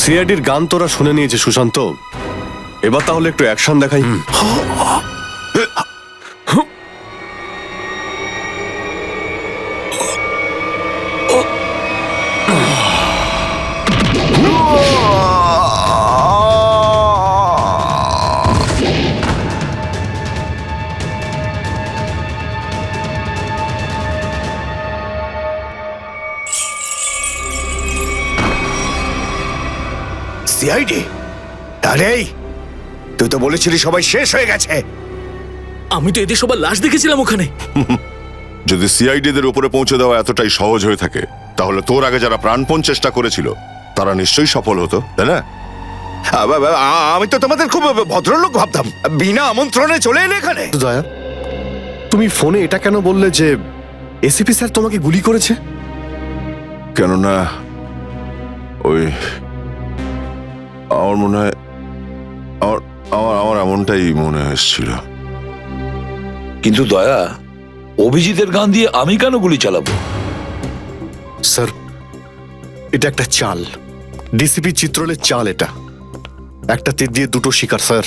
সিআইডির গান তোরা শুনে নিয়েছে সুশান্ত, এবার তাহলে একটু অ্যাকশন দেখাই। সিআইডি? আরে তুই তো বলেছিলি সবাই শেষ হয়ে গেছে। আমি তো এদের সবার লাশ দেখেছিলাম ওখানে। যদি সিআইডিদের উপরে পৌঁছে দেওয়া এতটাই সহজ হয়ে থাকে, তাহলে তোর আগে যারা প্রাণপণ চেষ্টা করেছিল তারা নিশ্চয়ই সফল হতো, তাই না? আমি তো তোমাদের খুব ভদ্রলোক ভাবতাম, বিনা আমন্ত্রণে চলে এলে এখানে। দয়া, তুমি ফোনে এটা কেন বললে যে এসিপি স্যার তোমাকে গুলি করেছে? কেননা ওই আমার মনে হয় আমার এমনটাই মনে এসেছিল। কিন্তু দয়া, অভিজিতের গান দিয়ে আমি কেন গুলি চালাবো? স্যার, এটা একটা চাল, ডিসিপি চিত্রলের চাল। এটা একটা তীর দিয়ে দুটো শিকার স্যার।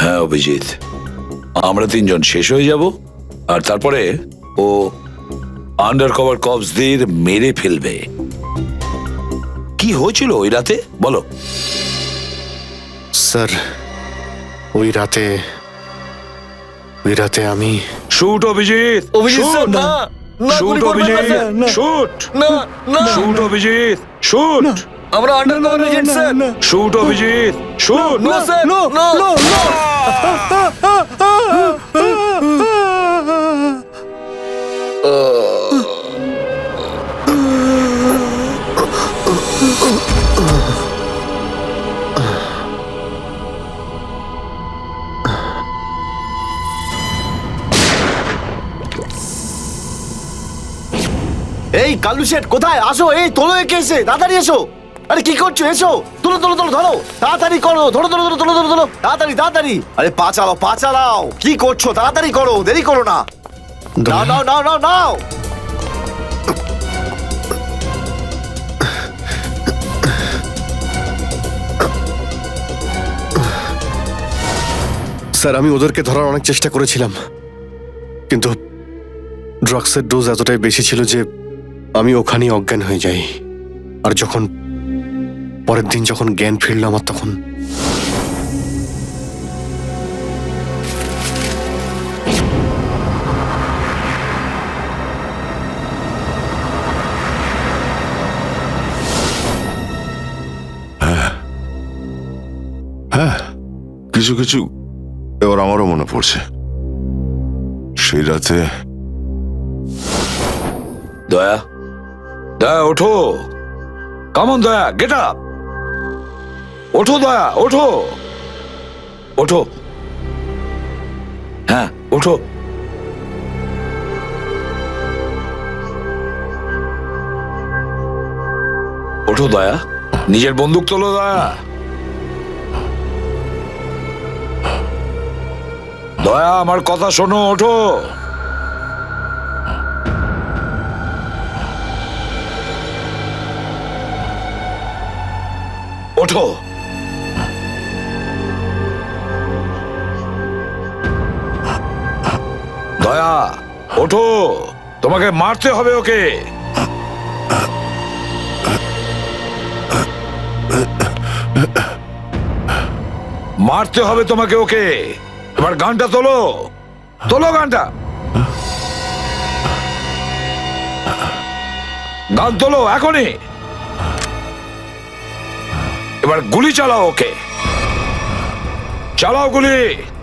হ্যাঁ অভিজিৎ, আমরা তিনজন শেষ হয়ে যাব, আর তারপরে ও আন্ডার কভার কপসদের মেরে ফেলবে। কি হয়েছিল ওই রাতে বলো? স্যার, ওই রাতে আমি শুট অভিজিৎ, অভিজিৎ স্যার, না না, শুট গুলি করবেন না অভিজিৎ, স্যার। শুট না না, শুট অভিজিৎ, শুট আমরা undercover agent sir. Shoot Abhijit, shoot. No sir, no no. এই কালু শেঠ কোথায়? আসো, এই তোলো একে, এসে তাড়াতাড়ি এসো। আরে কি করছো? এসো, তোলো তোলো তোলো, ধরো তাড়াতাড়ি করো, ধরো ধরো ধরো ধরো ধরো ধরো, তাড়াতাড়ি তাড়াতাড়ি। আরে পা চালাও, পা চালাও, কি করছো? তাড়াতাড়ি করো, দেরি করো না। নাও নাও নাও নাও নাও। স্যার, আমি ওদেরকে ধরার অনেক চেষ্টা করেছিলাম, কিন্তু ড্রাগসের ডোজ এতটাই বেশি ছিল যে আমি ওখানেই অজ্ঞান হয়ে যাই। আর যখন পরের দিন যখন জ্ঞান ফিরল আমার, তখন হ্যাঁ, কিছু কিছু এবার আমারও মনে পড়ছে। সেই রাতে দয়া, দয়া ওঠো, কামন দয়া, গেট আপ, ওঠো দয়া, ওঠো ওঠো, হ্যাঁ ওঠো। ওঠো দয়া, নিজের বন্দুক তোলো দয়া। দয়া, আমার কথা শোনো, ওঠো। ওঠো। দয়া ওঠো, তোমাকে মারতে হবে ওকে। মারতে হবে তোমাকে ওকে। এবার গানটা তোলো, তোলো গানটা, গান তোলো এখনই। এবার গুলি চালাও ওকে, চালাও গুলি।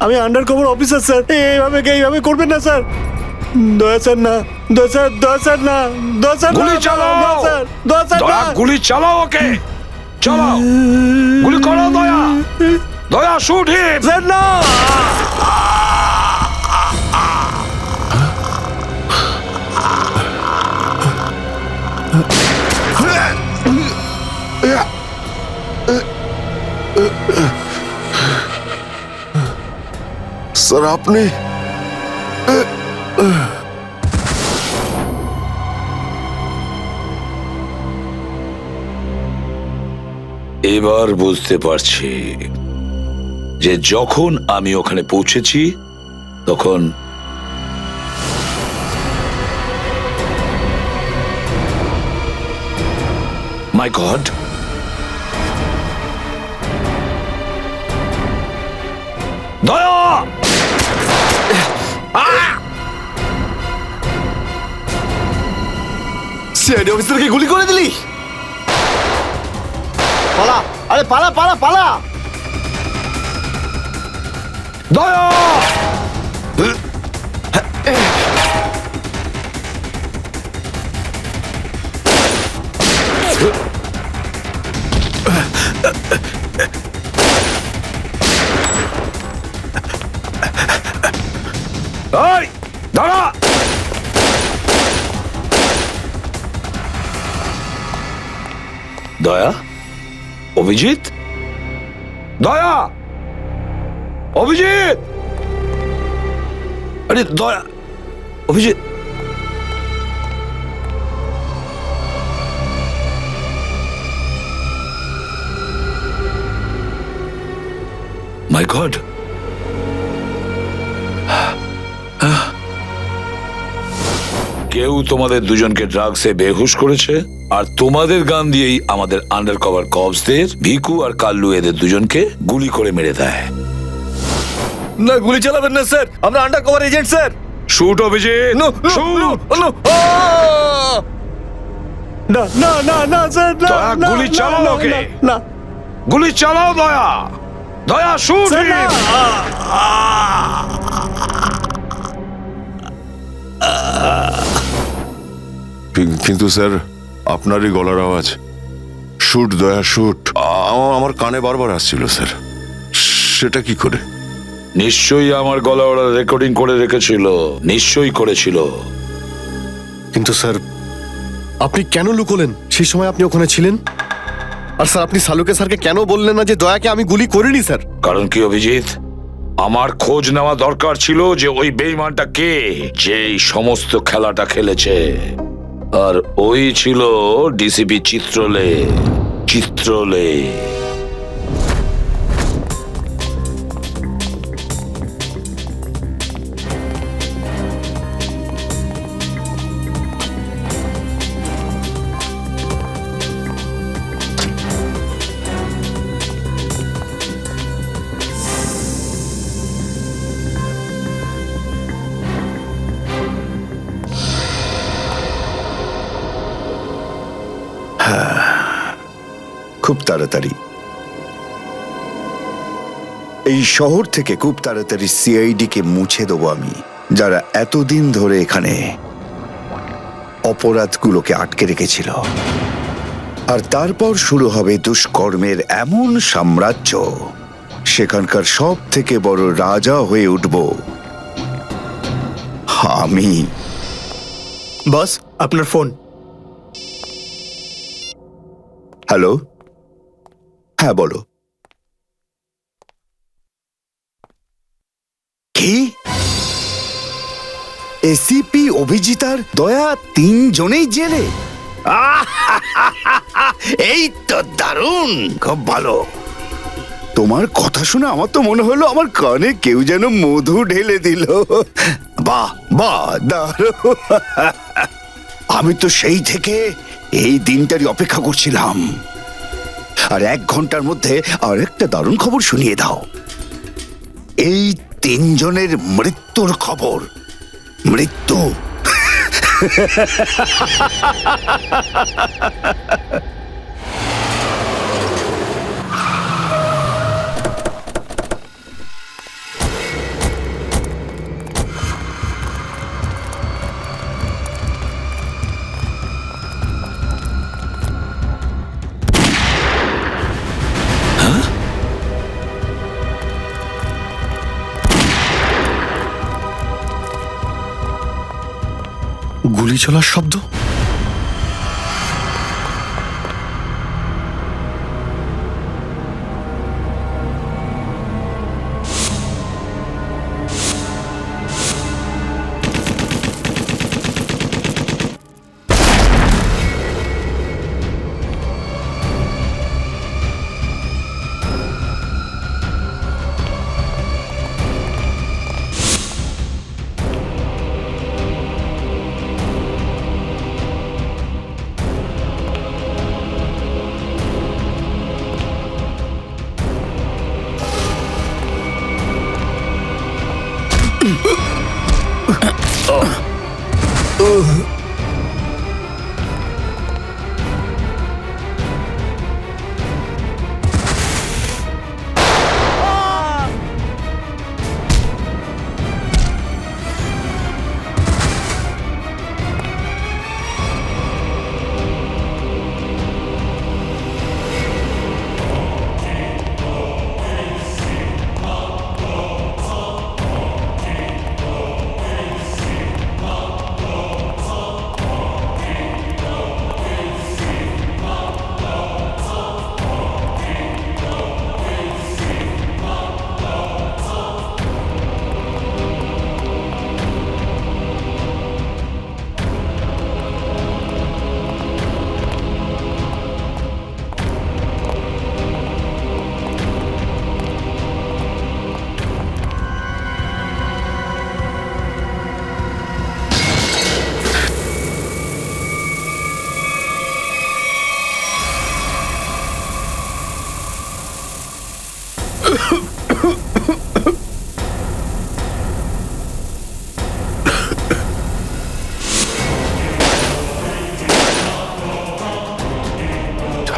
আমি আন্ডার কভার অফিসার স্যার, এইভাবে করবেন না স্যার। দয়া স্যার না, দয়া স্যার, দয়া স্যার না, দয়া স্যার, গুলি চালাও, দয়া স্যার, দয়া স্যার দয়া না। গুলি চালাও ওকে, চালাও গুলি করো দয়া, দয়া শুট হিম। স্যার না। স্যার, আপনি এবার বুঝতে পারছি যে যখন আমি ওখানে পৌঁছেছি তখন মাই গড, দয়া! সিআইডি অফিসারকে গুলি করে দিলি? পালা, আরে পালা পালা পালা! দয়া! এই, দাঁড়া! দয়া, অভিজিৎ, দয়া, অভিজিৎ, আরে দয়া, অভিজিৎ, মাই গড, কেউ তোমাদের দুজনকে ড্রাগসে বেহুশ করেছে আর তোমাদের গান দিয়েই আমাদের আন্ডার কভার কপসদের ভিকু আর কাল্লু এদের দুজনকে গুলি করে মেরে দেয়। না, গুলি চালাবেন না স্যার, আমরা undercover agent sir. Shoot Abhijit, no shoot! No, না না না না স্যার, না দয়া, না, গুলি না, চালাও না, ওকে। না, না গুলি চালাও দয়া, দয়া শুট! স্যার, না। কিন্তু স্যার আপনারই গলার আওয়াজ, শুট দয়া শুট, আমার কানে বারবার আসছিল স্যার। সেটা কি করে? নিশ্চয়ই আমার গলা ওরা রেকর্ডিং করে রেখেছিল, নিশ্চয়ই করেছিল। কিন্তু স্যার আপনি কেন লুকোলেন? সেই সময় আপনি ওখানে ছিলেন। আর স্যার আপনি সালুকে স্যারকে কেন বললেন না যে দয়াকে আমি গুলি করিনি স্যার? কারণ কি অভিজিৎ, আমার খোঁজ নেওয়া দরকার ছিল যে ওই বেঈমানটা কে, যে এই সমস্ত খেলাটা খেলেছে। আর ওই ছিল ডিসিপি চিত্রলে। চিত্রলে খুব তাড়াতাড়ি এই শহর থেকে খুব তাড়াতাড়ি সিআইডি কে মুছে দেবো আমি, যারা এতদিন ধরে এখানে অপরাধগুলোকে আটকে রেখেছিল। আর তারপর শুরু হবে দুষ্কর্মের এমন সাম্রাজ্য, সেখানকার সব থেকে বড় রাজা হয়ে উঠব আমি। বস, আপনার ফোন। হ্যালো, হ্যাঁ বলো। কি? এসিপি অভিজিতার দয়া তিনজনেই জেলে? এই তো দারুণ, খুব ভালো। তোমার কথা শুনে আমার তো মনে হলো আমার কানে কেউ যেন মধু ঢেলে দিল। বাহ বাহ, দারুণ। আমি তো সেই থেকে এই দিনটারই অপেক্ষা করছিলাম। আর 1 ঘন্টার মধ্যে আরেকটা দারুণ খবর শুনিয়ে দাও। এই তিনজনের মৃত্যুর খবর। মৃত্যু। গুলি চলার শব্দ।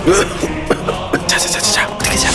যা যা যা যা, ওদিকে যা।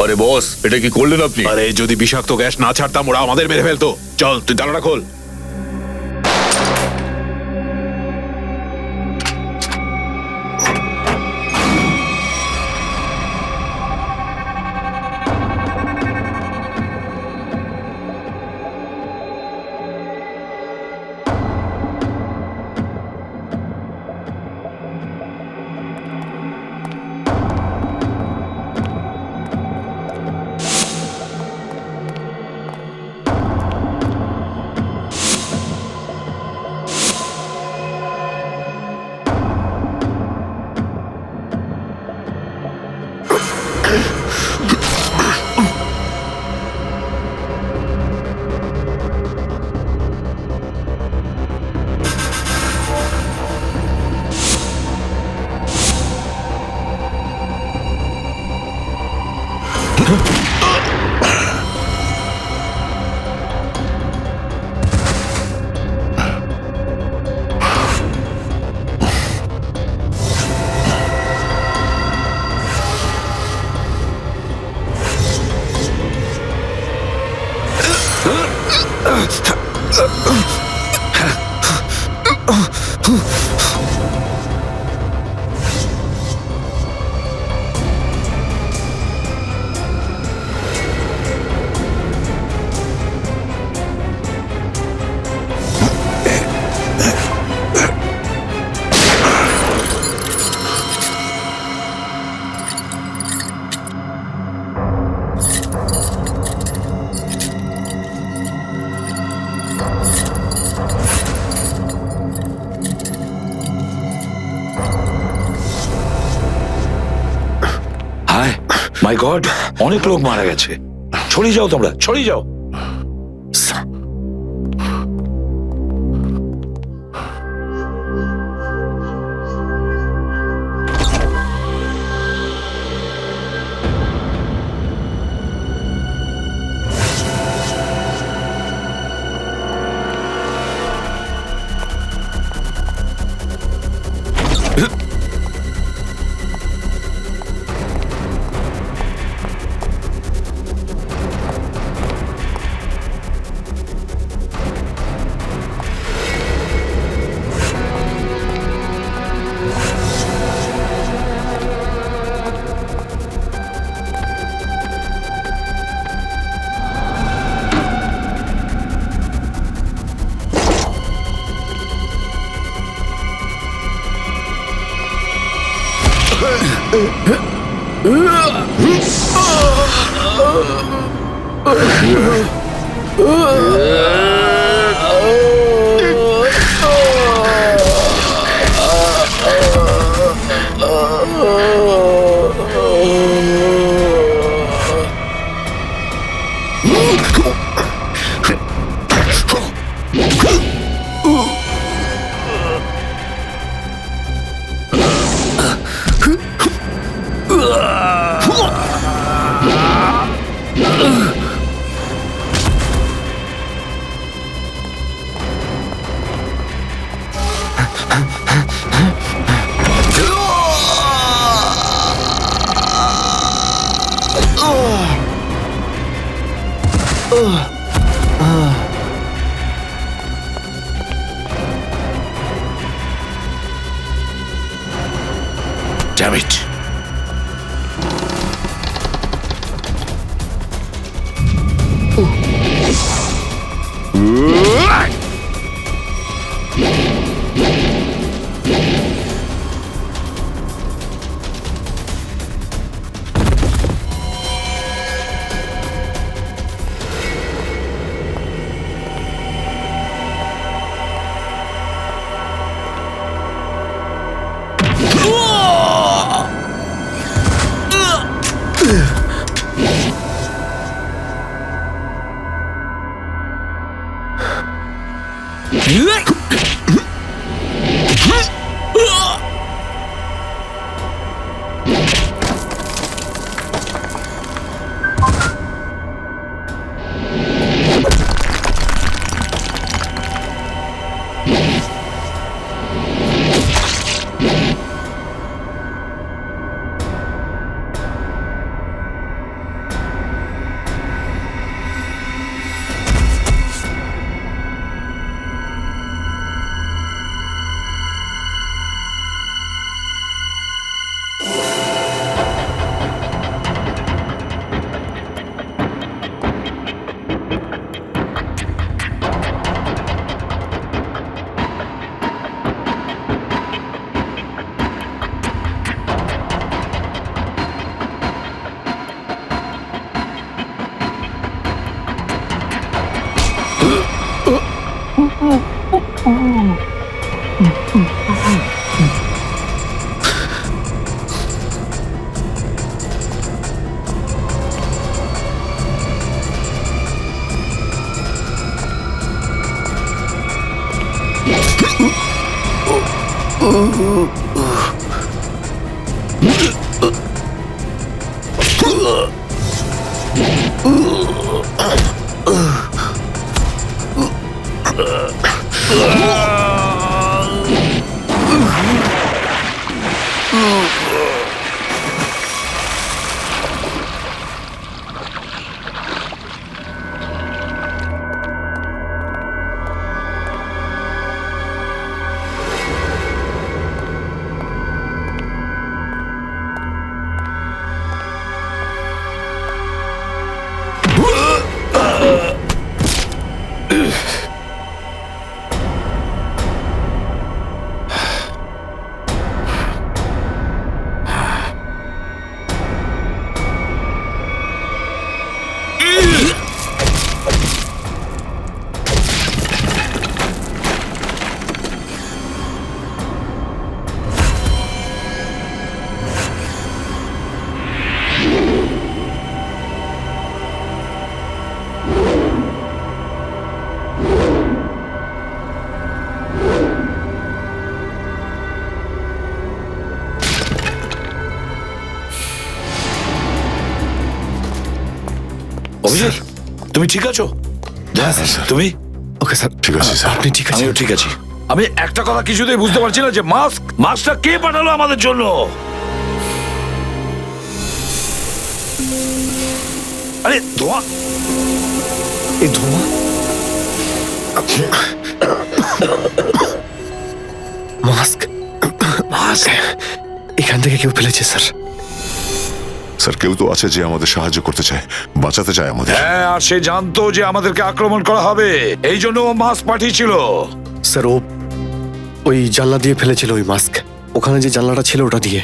আরে বস, এটা কি করলেন আপনি? আরে যদি বিষাক্ত গ্যাস না ছাড়তাম ওরা আমাদের মেরে ফেলতো। চল তুই তালাটা খোল। মাই গড, অনেক লোক মারা গেছে। ছড়িয়ে যাও তোমরা, ছড়িয়ে যাও। Damn it! অভিজিৎ, তুমি ঠিক আছো? তুমি? ওকে স্যার, ঠিক আছে স্যার। আপনি ঠিক আছেন? আমিও ঠিক আছি। আমি একটা কথা কিছুতেই বুঝতে পারছি না যে মাস্কটা কে পাঠালো আমাদের জন্য? আরে ধোঁয়া, এই ধোঁয়া, মাস্ক এখান থেকে কেউ ফেলেছে স্যার। স্যার কেউ তো আছে যে আমাদের সাহায্য করতে চায়, বাঁচাতে চায় আমাদের। হ্যাঁ, আর সে জানতো যে আমাদেরকে আক্রমণ করা হবে, এই জন্য ও মাস্ক পাঠিয়েছিল। স্যার ও ওই জানলা দিয়ে ফেলেছিল ওই মাস্ক, ওখানে যে জানলাটা ছিল ওটা দিয়ে।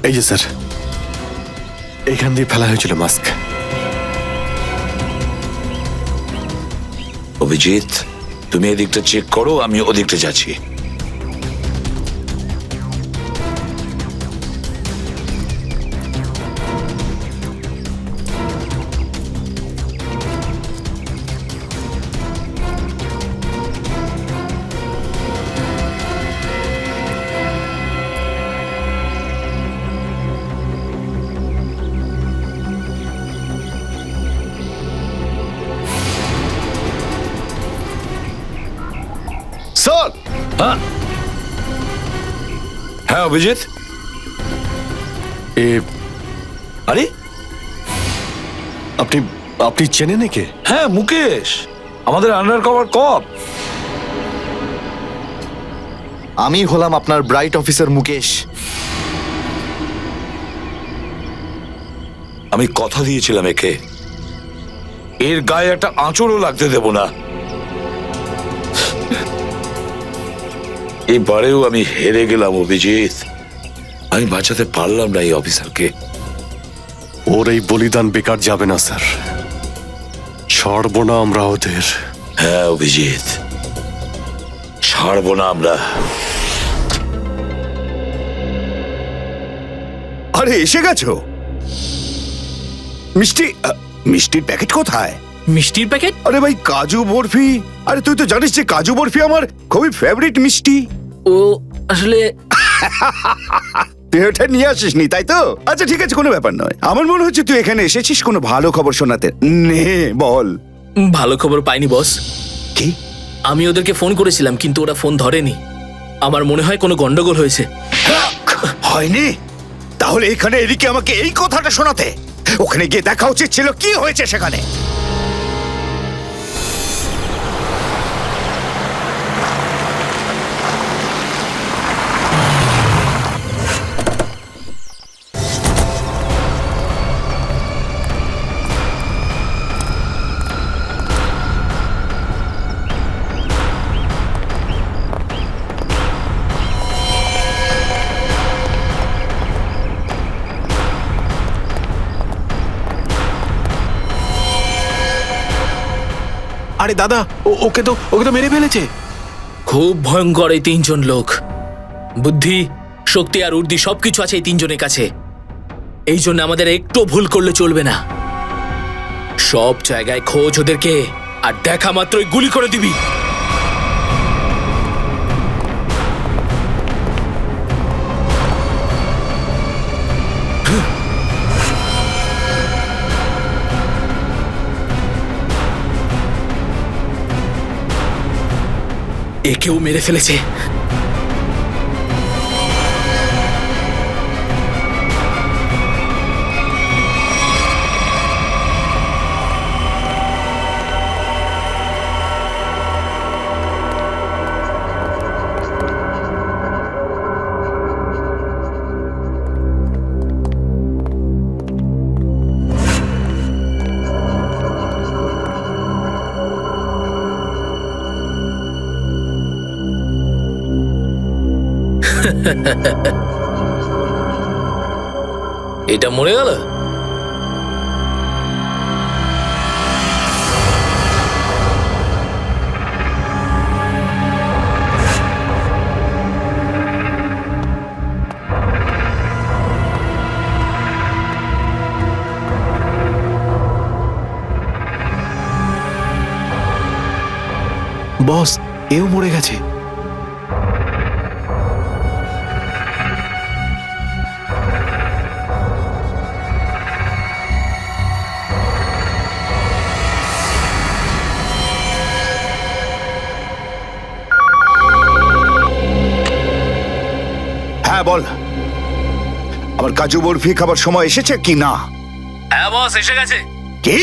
এই যে স্যার, এইখান দিয়ে ফেলা হয়েছিল মাস্ক। অভিজিৎ, তুমি এদিকটা চেক করো, আমি ওদিকটা যাচ্ছি। হ্যাঁ অভিজিৎ, এ আরে আপনি আপনি চেনেন একে? হ্যাঁ মুকেশ, আমাদের আন্ডার কভার কপ। আমি হলাম আপনার ব্রাইট অফিসার মুকেশ। আমি কথা দিয়েছিলাম একে, এর গায়ে একটা আঁচড়ও লাগতে দেব না। এবারেও আমি হেরে গেলাম অভিজিৎ, আমি বাঁচাতে পারলাম না এই অফিসারকে। ওর এই বলিদান বেকার যাবে না স্যার, ছাড়বো না আমরা ওদের। হ্যাঁ অভিজিৎ, ছাড়বো না আমরা। আরে এসে গেছো? মিষ্টি মিষ্টির প্যাকেট কোথায়? মিষ্টির প্যাকেট? আরে ভাই কাজু বরফি, আরে তুই তো জানিস যে কাজু বরফি আমার খুবই ফেভারিট মিষ্টি। ও আসলে তুই ওটা নিয়ে আসিসনি তাই তো? আচ্ছা ঠিক আছে, কোনো ব্যাপার নয়। আমার মনে হচ্ছে তুই এখানে এসেছিস কোনো ভালো খবর শোনাতে। নে বল। ভালো খবর পাইনি বস। কি? আমি ওদেরকে ফোন করেছিলাম কিন্তু ওরা ফোন ধরেনি। আমার মনে হয় কোনো গন্ডগোল হয়েছে। হয়নি? তাহলে এখানে এদিকে আমাকে এই কথাটা শোনাতে? ওখানে গিয়ে দেখা উচিত ছিল কি হয়েছে সেখানে। আরে দাদা, ওকে তো মেরে ফেলেছে। খুব ভয়ঙ্কর এই তিনজন লোক। বুদ্ধি, শক্তি আর উর্দি সবকিছু আছে এই তিনজনের কাছে। এই জন্য আমাদের একটু ভুল করলে চলবে না। সব জায়গায় খোঁজ ওদেরকে, আর দেখা মাত্রই গুলি করে দিবি। একেও মেরে ফেলেছে। এটা মরে গেল। বস, এও মরে গেছে। হ্যাঁ বল, আমার কাজু বরফি খাবার সময় এসেছে কি না? হ্যাঁ বস, এসে গেছে। কি?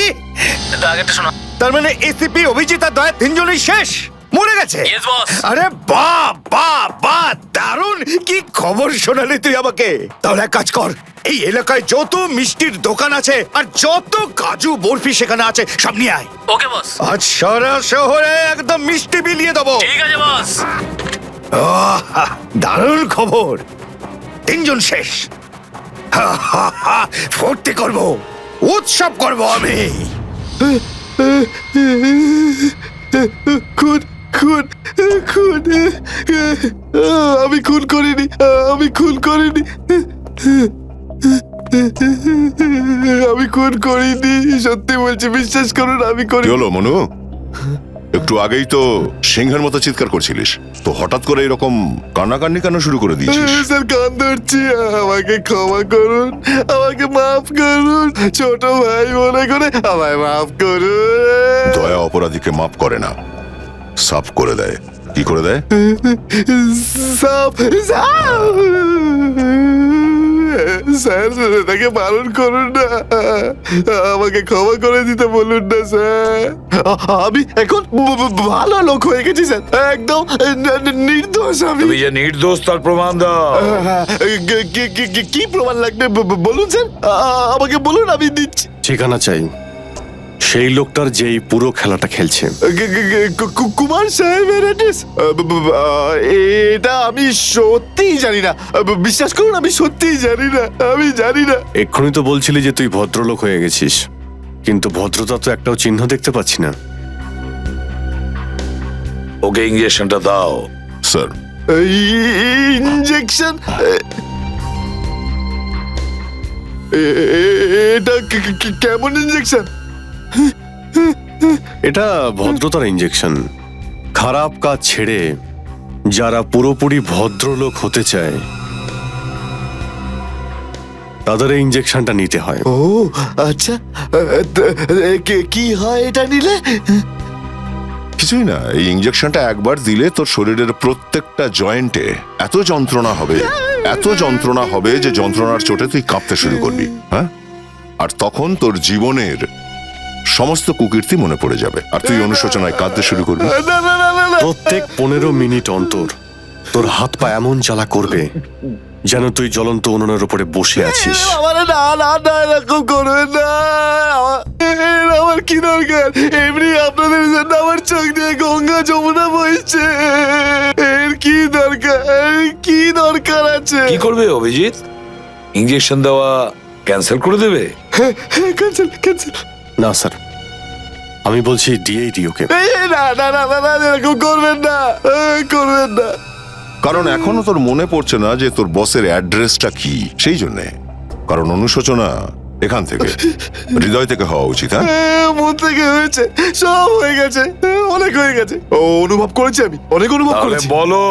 আগেরটা শোনা। তার মানে এসিপি অভিজিৎ আর দয়া তিনজনই শেষ, মরে গেছে? Yes, boss. আরে বাহ বাহ বাহ, দারুণ! কি খবর শোনালি তুই আমাকে। তাহলে এক কাজ কর, এই এলাকায় যত মিষ্টির দোকান আছে আর যত কাজু বরফি সেখানে আছে সব নিয়ে আয়। ওকে বস। আজ সারা শহরে একদম মিষ্টি বিলিয়ে দেবো। ঠিক আছে বস। দারুণ খবর, তিনজন শেষ। ফুর্তি করব, উৎসব করব আমি। খুন খুন খুন, আমি খুন করিনি, আমি খুন করিনি, আমি খুন করিনি, সত্যি বলছি, বিশ্বাস করুন আমি কি করিনি। হলো মনু? একটু আগেই তো সিংহের মতো চিৎকার করছিলিস, তো হঠাৎ করে এরকম কান্নাকান্নি কেন শুরু করে দিয়েছিস? স্যার কান ধরছি, আমাকে ক্ষমা করুন, আমাকে মাফ করুন, ছোট ভাই মনে করে আমায় মাফ করুন। দয়া অপরাধীকে মাফ করে না, সাফ করে দেয়। কি করে দেয়? সাপ সাপ! স্যার তাকে বারণ করুন না, আমাকে ক্ষমা করে দিতে বলুন না স্যার। আমি এখন ভালো লোক হয়ে গেছি স্যার, একদম নির্দোষ আমি। তুমি যে নির্দোষ তার প্রমাণ দাও। কি প্রমাণ লাগবে বলুন স্যার, আমাকে বলুন, আমি দিচ্ছি। ঠিকানা চাই সেই লোকটার যেই পুরো খেলাটা খেলছে। কুমার সাহেবের অ্যাড্রেস? এটা আমি সত্যিই জানি না, বিশ্বাস করুন আমি সত্যিই জানি না, আমি জানি না। এক্ষুনি তো বলছিলি যে তুই ভদ্রলোক হয়ে গেছিস, কিন্তু ভদ্রতা তো একটাও চিহ্ন দেখতে পাচ্ছি না। ওকে ইঞ্জেকশনটা দাও। Sir, injection? এটা কেমন ইঞ্জেকশন? এটা ভদ্রতার ইঞ্জেকশন। খারাপ কাজ ছেড়ে যারা পুরোপুরি ভদ্রলোক হতে চায় তাদের এই ইঞ্জেকশনটা নিতে হয়। ও আচ্ছা, কি হয় এটা নিলে? কিছুই না, এই ইঞ্জেকশনটা একবার দিলে তোর শরীরের প্রত্যেকটা জয়েন্টে এত যন্ত্রণা হবে, এত যন্ত্রণা হবে যে যন্ত্রণার চোটে তুই কাঁপতে শুরু করবি। হ্যাঁ, আর তখন তোর জীবনের সমস্ত কুকীর্তি মনে পড়ে যাবে, আর তুই অনুশোচনায় কাঁদতে শুরু করবি। না না না না না, প্রত্যেক 15 মিনিট অন্তর তোর হাত পা এমন জ্বালা করবে যেন তুই জ্বলন্ত উনুনের উপরে বসে আছিস। আমার না না না, এরকম করবেন না। আমার কি দরকার? এমনি আপনাদের জন্য আমার চোখ দিয়ে গঙ্গা যমুনা বইছে, এর কি দরকার? কি দরকার আছে? কি করবে অভিজিৎ? ইঞ্জেকশন দেওয়া ক্যান্সেল করে দেবে? Cancel cancel. না স্যার, আমি বলছি দিয়েই দিই ওকে। না না না না না, এরকম করবেন না, করবেন না। কারণ এখনো তোর মনে পড়ছে না যে তোর বসের অ্যাড্রেসটা কি, সেই জন্যে। কারণ অনুশোচনা এখান থেকে, হৃদয় থেকে হওয়া উচিত। হ্যাঁ, মন থেকে হয়েছে, সব হয়ে গেছে, অনেক হয়ে গেছে। ও অনুভব করেছি, আমি অনেক অনুভব তাহলে করেছি। বলো,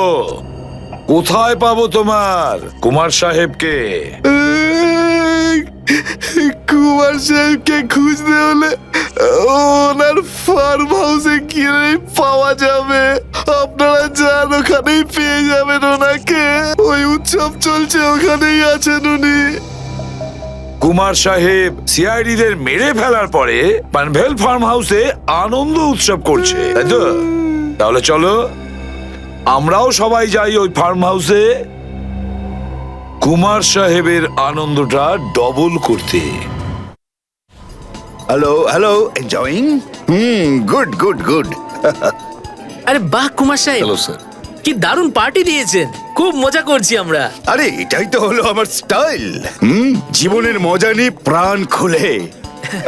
কোথায় পাবো তোমার কুমার সাহেবকে? কুমার সাহেবকে খুঁজতে হলে ওনার ফার্ম হাউসে গিয়ে পাওয়া যাবে। আপনারা যান, ওখানেই পেয়ে যাবেন ওনাকে। ওই উৎসব চলছে, ওখানেই আছেন উনি। কুমার সাহেব সিআইডি দের মেরে ফেলার পরে পানভেল ফার্ম হাউসে আনন্দ উৎসব করছে, তাই তো? তাহলে চলো আমরাও সবাই যাই ওই ফার্ম হাউসে কুমার সাহেবের আনন্দটা ডবল করতে। Hello hello, enjoying? Good good good. আরে বাহ কুমার সাহেব, কি দারুণ পার্টি দিয়েছেন, খুব মজা করছি আমরা। আরে এটাই তো হলো আমার স্টাইল। জীবনের মজা নিয়ে প্রাণ খুলে,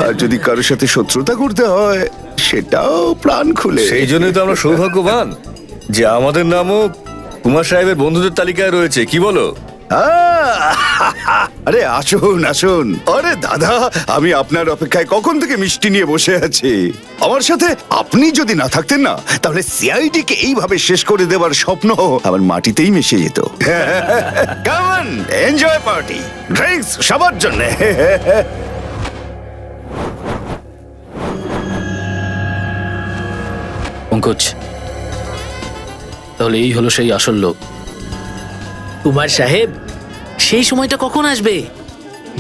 আর যদি কারোর সাথে শত্রুতা করতে হয় সেটাও প্রাণ খুলে। সেই জন্যই তো আমরা সৌভাগ্যবান যে আমাদের নামও কুমার সাহেবের বন্ধুদের তালিকায় রয়েছে, কি বলো? আরে আসুন আসুন। আরে দাদা, আমি আপনার অপেক্ষায় কখন থেকে মিষ্টি নিয়ে বসে আছি। আমার সাথে আপনি যদি না থাকতেন না, তাহলে সিআইডি কে এইভাবে শেষ করে দেওয়ার স্বপ্ন আমার মাটিতেই মিশে যেত। Come on, enjoy party, drinks সবার জন্য। পঙ্কজ, তাহলে এই হলো সেই আসল লোক। কুমার সাহেব, সেই সময়টা কখন আসবে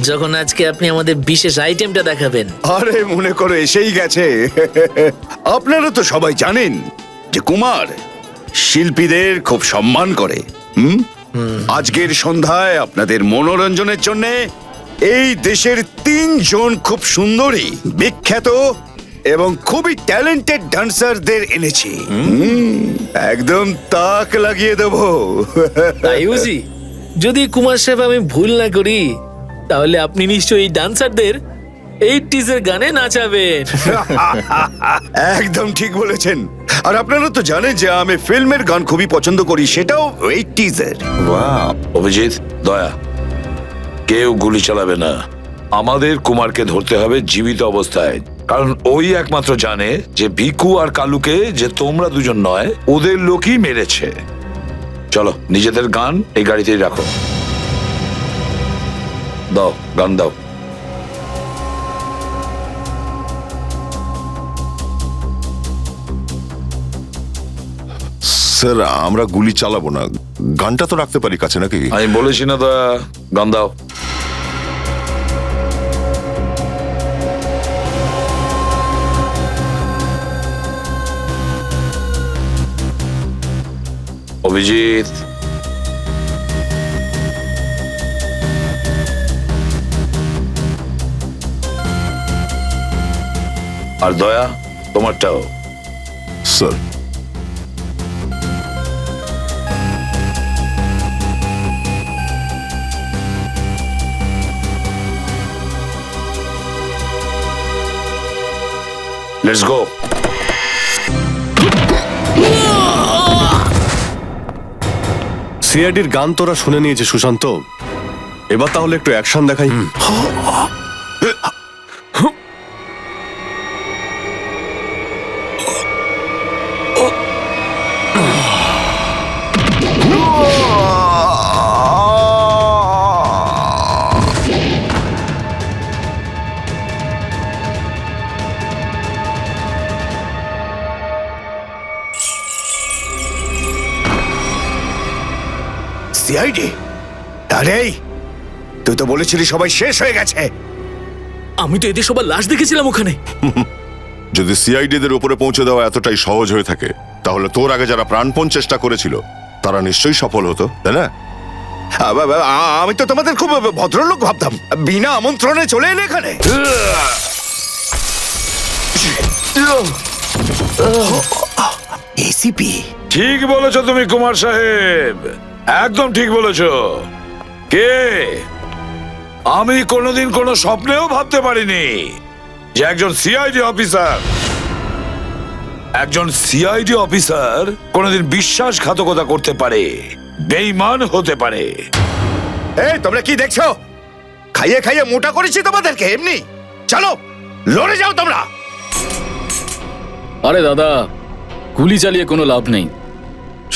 যখন আজকে আপনি আমাদের বিশেষ আইটেমটা দেখাবেন? আরে মনে করো এসেই গেছে। আপনারা তো সবাই জানেন যে কুমার শিল্পীদের খুব সম্মান করে। আজকের সন্ধ্যায় আপনাদের মনোরঞ্জনের জন্য এই দেশের 3 জন খুব সুন্দরী, বিখ্যাত এবং খুবই ট্যালেন্টেড ডান্সারদের এনেছি। একদম তাক লাগিয়ে দেবো। তাই বুঝি? যদি কুমার সাহেব আমি ভুল না করি, তাহলে আপনি নিশ্চয়ই এই ডান্সারদের 80s এর গানে নাচাবেন। একদম ঠিক বলেছেন। আর আপনারা তো জানেন যে আমি ফিল্মের গান খুবই পছন্দ করি, সেটাও 80s এর। অভিজিৎ, দয়া, কেউ গুলি চালাবে না। আমাদের কুমারকে ধরতে হবে জীবিত অবস্থায়, কারণ ওই একমাত্র জানে যে ভিকু আর কালুকে যে তোমরা দুজন নয়, ওদের লোকই মেরেছে। চলো, নিজেদের গান এই গাড়িতেই রাখো। দাও, গান দাও। স্যার আমরা গুলি চালাবো না, গানটা তো রাখতে পারি কাছে নাকি? আমি বলেছি না দয়া, গান দাও। অভিজিৎ, আর দয়া তোমারটাও। Sir let's go. সিআইডির গান তোরা শুনে নিয়েছে সুশান্ত, এবার তাহলে একটু অ্যাকশন দেখাই। সিআইডি? আরে তুই তো বলেছিলি সবাই শেষ হয়ে গেছে। আমি তো এদের সবার লাশ দেখেছিলাম ওখানে। যদি সিআইডিদের উপরে পৌঁছে দেওয়া এতটাই সহজ হয়ে থাকে, তাহলে তোর আগে যারা প্রাণপণ চেষ্টা করেছিল তারা নিশ্চয়ই সফল হতো, তাই না? আমি তো তোমাদের খুব ভদ্রলোক ভাবতাম, বিনা আমন্ত্রণে চলে এলে এখানে। এসিপি? ঠিক বলেছো তুমি কুমার সাহেব, একদম ঠিক বলেছো। কে? আমি কোনোদিন কোনো স্বপ্নেও ভাবতে পারিনি যে একজন সিআইডি অফিসার কোনোদিন বিশ্বাসঘাতকতা করতে পারে, বেঈমান হতে পারে। এই তোমরা কি দেখছো? খাইয়ে খাইয়ে মোটা করেছি তোমাদেরকে এমনি। চলো লড়ে যাও তোমরা। আরে দাদা, গুলি চালিয়ে কোনো লাভ নেই,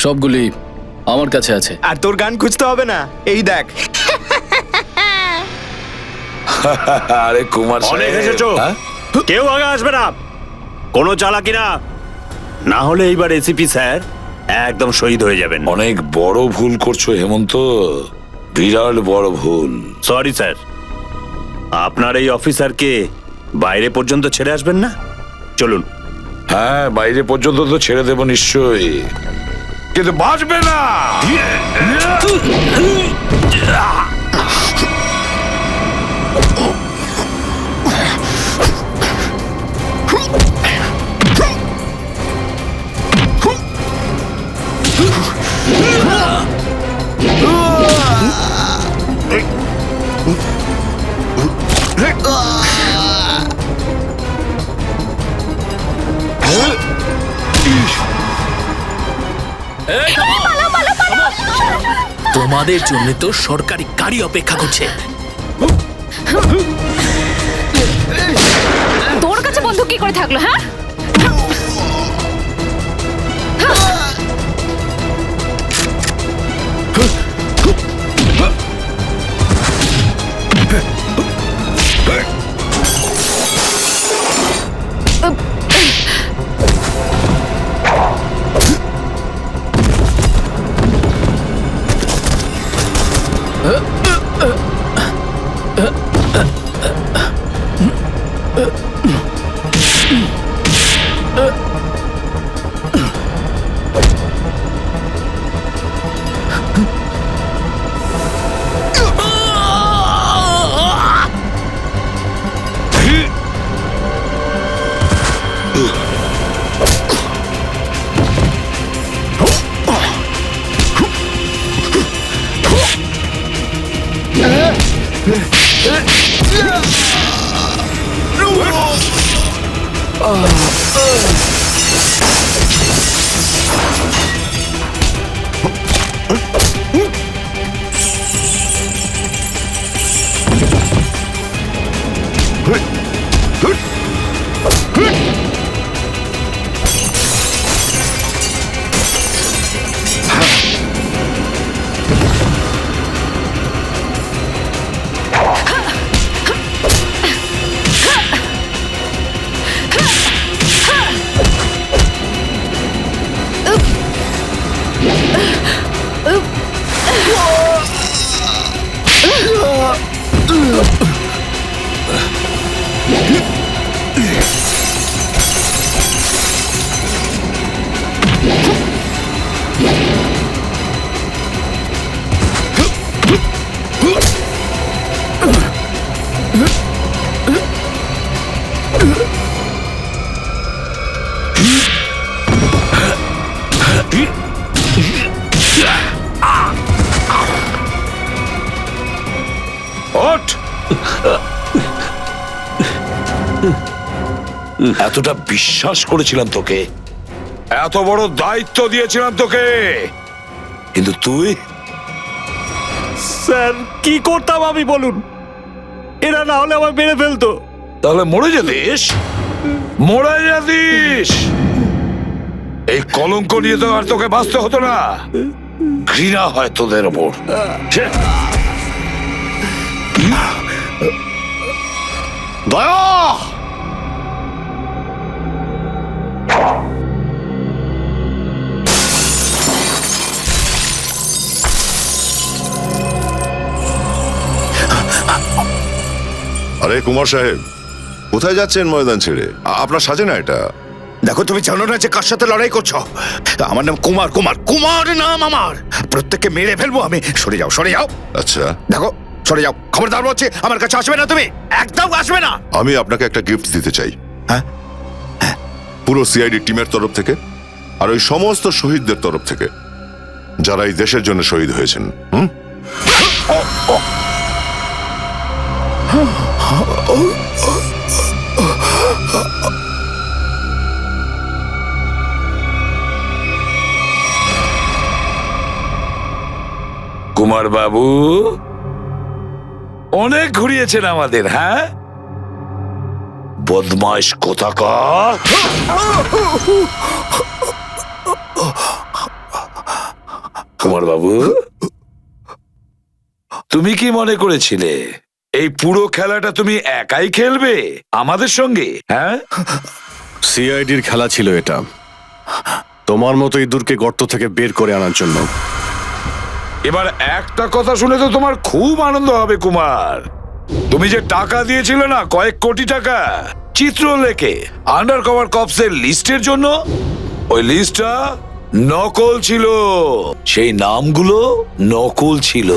সবগুলি আমার কাছে আছে। আর তোর গান খুঁজতে হবে না, এই দেখ। আরে কুমার অনেক সাহেব, এসেছো, হ্যাঁ? কেউ আগে আসবে না, কোনো চালাকি না, না হলে এইবার এসিপি স্যার একদম শহীদ হয়ে যাবেন। অনেক বড় ভুল করছো হেমন্ত, বিরাট বড় ভুল। সরি স্যার, আপনার এই অফিসারকে বাইরে পর্যন্ত ছেড়ে আসবেন না? চলুন। হ্যাঁ, বাইরে পর্যন্ত তো ছেড়ে দেব নিশ্চয়ই, কিন্তু বাঁচবে না। তোমাদের জন্য তো সরকারি গাড়ি অপেক্ষা করছে। তোর কাছে বন্দুক কি করে থাকলো? হ্যাঁ, এতটা বিশ্বাস করেছিলাম তোকে, এত বড় দায়িত্ব দিয়েছিলাম তোকে, কিন্তু তুই স্যার কি করতাম আমি বলুন? এরা না হলে আমার মেরে ফেলতো। তাহলে মরে যেতিস, মরে যেতিস। এই কলঙ্ক নিয়ে তো আর তোকে বাঁচতে হতো না। ঘৃণা হয় তোদের ওপর। দয়া! আরে কুমার সাহেব, কোথায় যাচ্ছেন ময়দান ছেড়ে? আপনার সাজে না এটা। দেখো, তুমি জানো না যে কার সাথে লড়াই করছো? আমার নাম কুমার, কুমার, কুমার নাম আমার। প্রত্যেককে মেরে ফেলবো আমি। সরে যাও, সরে যাও। আচ্ছা, দেখো, সরে যাও। খবরদার বলছি, আমার কাছে আসবে না তুমি, একদম আসবে না। আমি আপনাকে একটা গিফট দিতে চাই। হ্যাঁ? পুরো সিআইডি টিমের তরফ থেকে আর ওই সমস্ত শহীদদের তরফ থেকে যারা এই দেশের জন্য শহীদ হয়েছেন। কুমার বাবু অনেক ঘুরিয়েছেন আমাদের, হ্যাঁ? বদমাইশ কোথাকার। কুমার বাবু, তুমি কি মনে করেছিলে এই পুরো খেলাটা তুমি একাই খেলবে আমাদের সঙ্গে? হ্যাঁ, সিআইডির খেলা ছিল এটা, তোমার মতো ইঁদুরকে গর্ত থেকে বের করে আনার জন্য। এবার একটা কথা শুনে তো তোমার খুব আনন্দ হবে কুমার। তুমি যে টাকা দিয়েছিলে না, কয়েক কোটি টাকা চিত্রলেখে আন্ডার কভার কপসের লিস্টের জন্য, ওই লিস্টটা নকল ছিল। সেই নামগুলো নকল ছিল।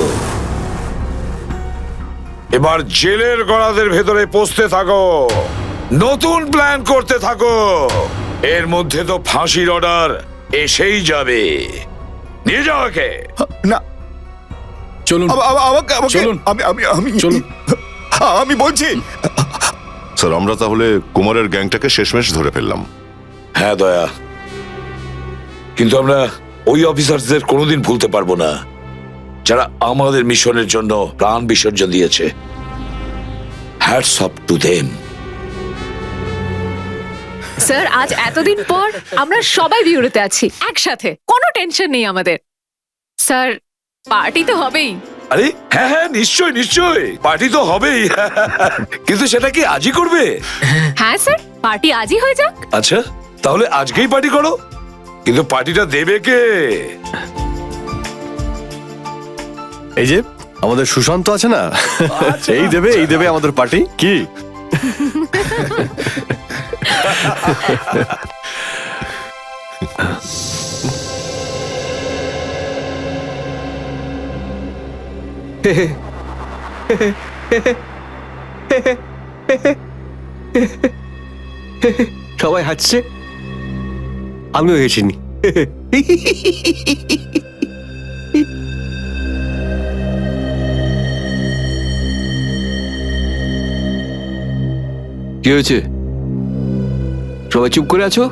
এবার জেলের গড়াদের ভেতরে পৌঁছতে থাকো, নতুন প্ল্যান করতে থাকো। এর মধ্যে তো ফাঁসির অর্ডার এসেই যাবে। নিয়ে যাও একে। না, চলুন চলুন। আমি বলছি। স্যার, আমরা তাহলে কুমারের গ্যাংটাকে শেষমেশ ধরে ফেললাম। হ্যাঁ দয়া, কিন্তু আমরা ওই অফিসারদের কোনোদিন ভুলতে পারবো না যারা আমাদের মিশনের জন্য প্রাণ বিসর্জন দিয়েছে। Hats off to them. Sir, আজ এতদিন পর আমরা সবাই বিউরোতে আছি একসাথে, কোনো টেনশন নেই আমাদের। স্যার, পার্টি তো হবেই। আরে হ্যাঁ হ্যাঁ, নিশ্চয় নিশ্চয়, পার্টি তো হবেই। কিন্তু সেটা কি আজই করবে? হ্যাঁ স্যার, পার্টি আজই হয়ে যাক। আচ্ছা, তাহলে আজকেই পার্টি করো। কিন্তু পার্টিটা দেবে কে? এই যে আমাদের সুশান্ত আছে না, এই দেবে আমাদের পার্টি। কি সবাই হাসছে, আমিও হেসিনি। কি হয়েছে? সবাই চুপ করে আছো?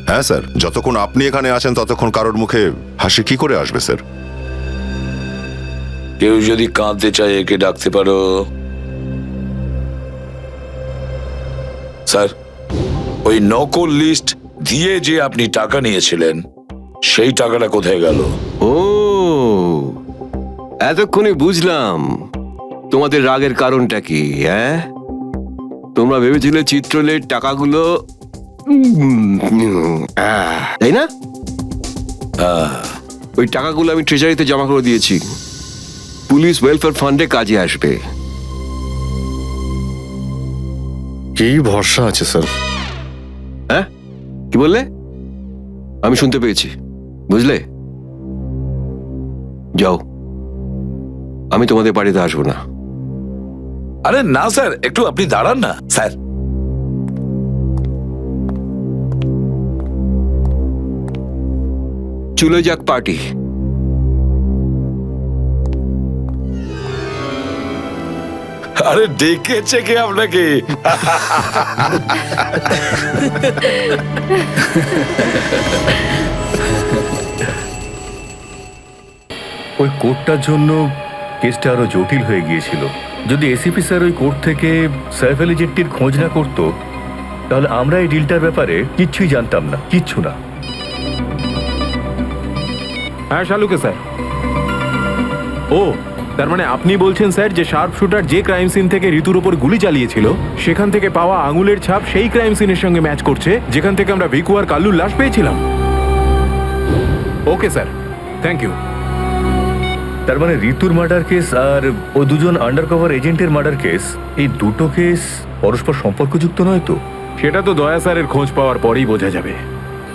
হ্যাঁ স্যার, যতক্ষণ আপনি এখানে আছেন ততক্ষণ কারোর মুখে হাসি কি করে আসবে স্যার? কেউ যদি কাঁদতে চায় একে ডাকতে পারো। স্যার, ওই নকল লিস্ট দিয়ে যে আপনি টাকা নিয়েছিলেন, সেই টাকাটা কোথায় গেল? ও, এতক্ষণে বুঝলাম তোমাদের রাগের কারণটা কি। হ্যাঁ, তোমরা ভেবেছিলে চিত্রলের টাকাগুলো, তাই না? ওই টাকাগুলো আমি ট্রেজারিতে জমা করে দিয়েছি, পুলিশ ওয়েলফেয়ার ফান্ডে কাজে আসবে। কি ভরসা আছে স্যার? হ্যাঁ, কি বললে? আমি শুনতে পেয়েছি, বুঝলে? যাও, আমি তোমাদের বাড়িতে আসবো না। আরে না স্যার, একটু আপনি দাঁড়ান না স্যার। চলে যাক পার্টি। আরে ডেকেছে কে আপনাকে? ওই কোর্টটার জন্য কেসটা আরো জটিল হয়ে গিয়েছিল। যদি এসিপি স্যার ওই কোর্ট থেকে সাইফ আলী জেট্টির খোঁজ না করতো, তাহলে আমরা এই ডিলটার ব্যাপারে কিচ্ছুই জানতাম না, কিচ্ছু না। হ্যাঁ শালুকে স্যার। ও তার মানে আপনি বলছেন স্যার যে শার্প শুটার যে ক্রাইম সিন থেকে ঋতুর উপর গুলি চালিয়েছিল সেখান থেকে পাওয়া আঙুলের ছাপ সেই ক্রাইম সিনের সঙ্গে ম্যাচ করছে যেখান থেকে আমরা ভিকু আর কাল্লুর লাশ পেয়েছিলাম। Okay sir, thank you. তার মানে ঋতুর মার্ডার কেস আর ও দুজন আন্ডারকভার এজেন্টের মার্ডার কেস, এই দুটো কেস পরস্পর সম্পর্কযুক্ত নয় তো? সেটা তো দয়া স্যারের খোঁজ পাওয়ার পরেই বোঝা যাবে।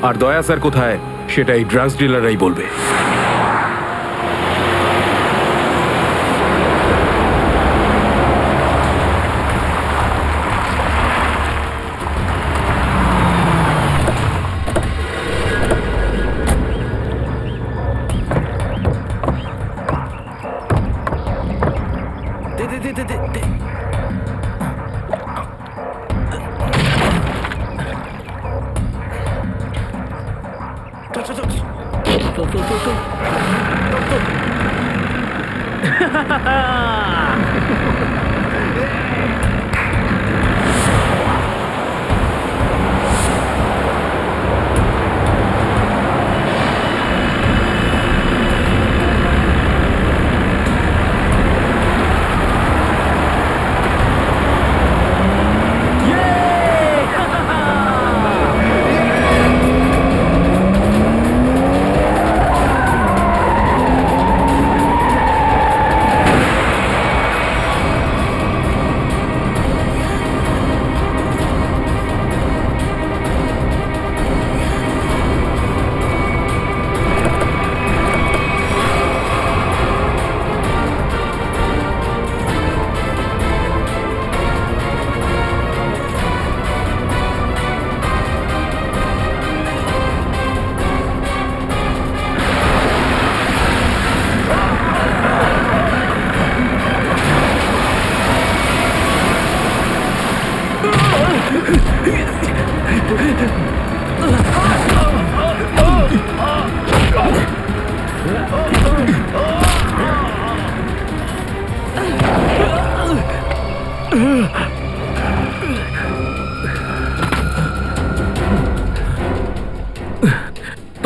আর দয়া স্যার কোথায় সেটা এই ড্রাগস ডিলাররাই বলবে।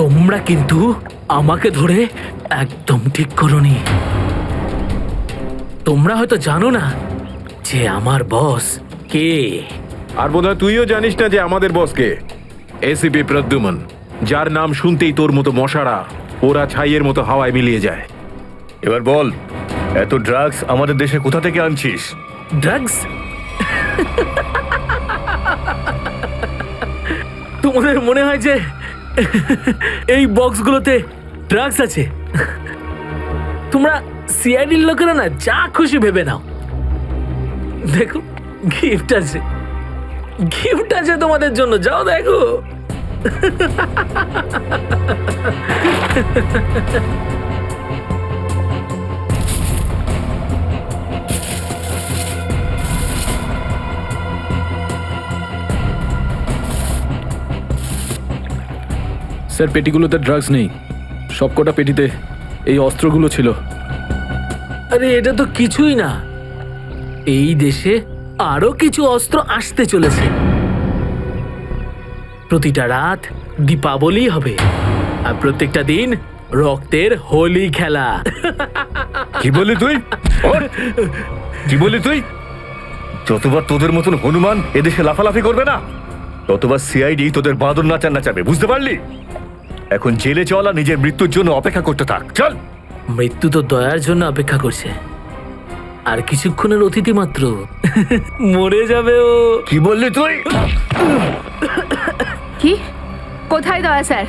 তোমরা কিন্তু আমাকে ধরে একদম ঠিক করোনি। তোমরা হয়তো জানো না যে আমার বস কে। আর বোধহয় তুইও জানিস না যে আমাদের বসকে, এসিপি প্রদ্যুমন, যার নাম শুনতেই তোর মতো মশারা ওরা ছাইয়ের মতো হাওয়ায় মিলিয়ে যায়। এবার বল, এত ড্রাগস আমাদের দেশে কোথা থেকে আনছিস? ড্রাগস? তোমাদের মনে হয় যে এই বক্সগুলোতে ড্রাগস আছে? তোমরা সিআইডির লোকেরা না যা খুশি ভেবে নাও। দেখো গিফট আছে, গিফট আছে তোমাদের জন্য, যাও দেখো। স্যার পেটিগুলোতে ড্রাগস নেই, সবকটা পেটিতে এই অস্ত্রগুলো ছিল। আরে এটা তো কিছুই না, এই দেশে আরো কিছু অস্ত্র আসতে চলেছে। প্রতিটা রাত দীপাবলি হবে আর প্রত্যেকটা দিন রক্তের হোলি খেলা। কি বলি তুই? কি বলি তুই? যতবার তোদের মতন হনুমান এদেশে লাফালাফি করবে না, ততবার সিআইডি তোদের বাদর নাচাবে, বুঝতে পারলি? এখন জেলে চলা, নিজের মৃত্যুর জন্য অপেক্ষা করতে থাক, চল। মৃত্যু তো দয়ার জন্য অপেক্ষা করছে, আর কিছুক্ষণের অতিথি মাত্র, মরে যাবে ও। কি বললি তুই? কি? কোথায় দয়া স্যার?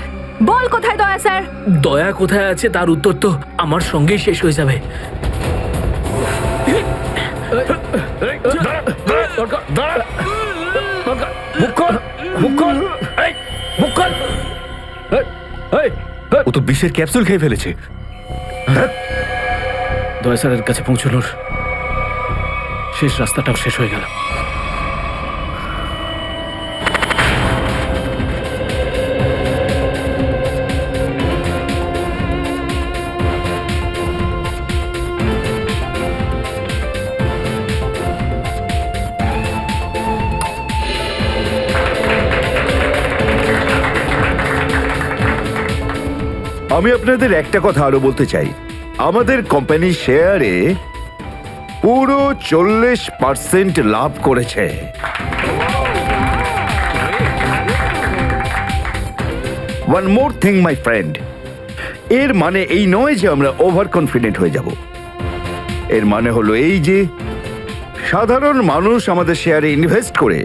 বল কোথায় দয়া স্যার? দয়া কোথায় আছে তার উত্তর তো আমার সঙ্গেই শেষ হয়ে যাবে। ও তো বিষের ক্যাপসুল খেয়ে ফেলেছে। দয়া স্যারের কাছে পৌঁছলোর শেষ রাস্তাটাও শেষ হয়ে গেল। আমি আপনাদের একটা কথা আরো বলতে চাই, আমাদের কোম্পানির শেয়ারে পুরো 40% লাভ করেছে। One more thing my friend, এর মানে এই নয় যে আমরা ওভার কনফিডেন্ট হয়ে যাব। এর মানে হলো এই যে সাধারণ মানুষ আমাদের শেয়ারে ইনভেস্ট করে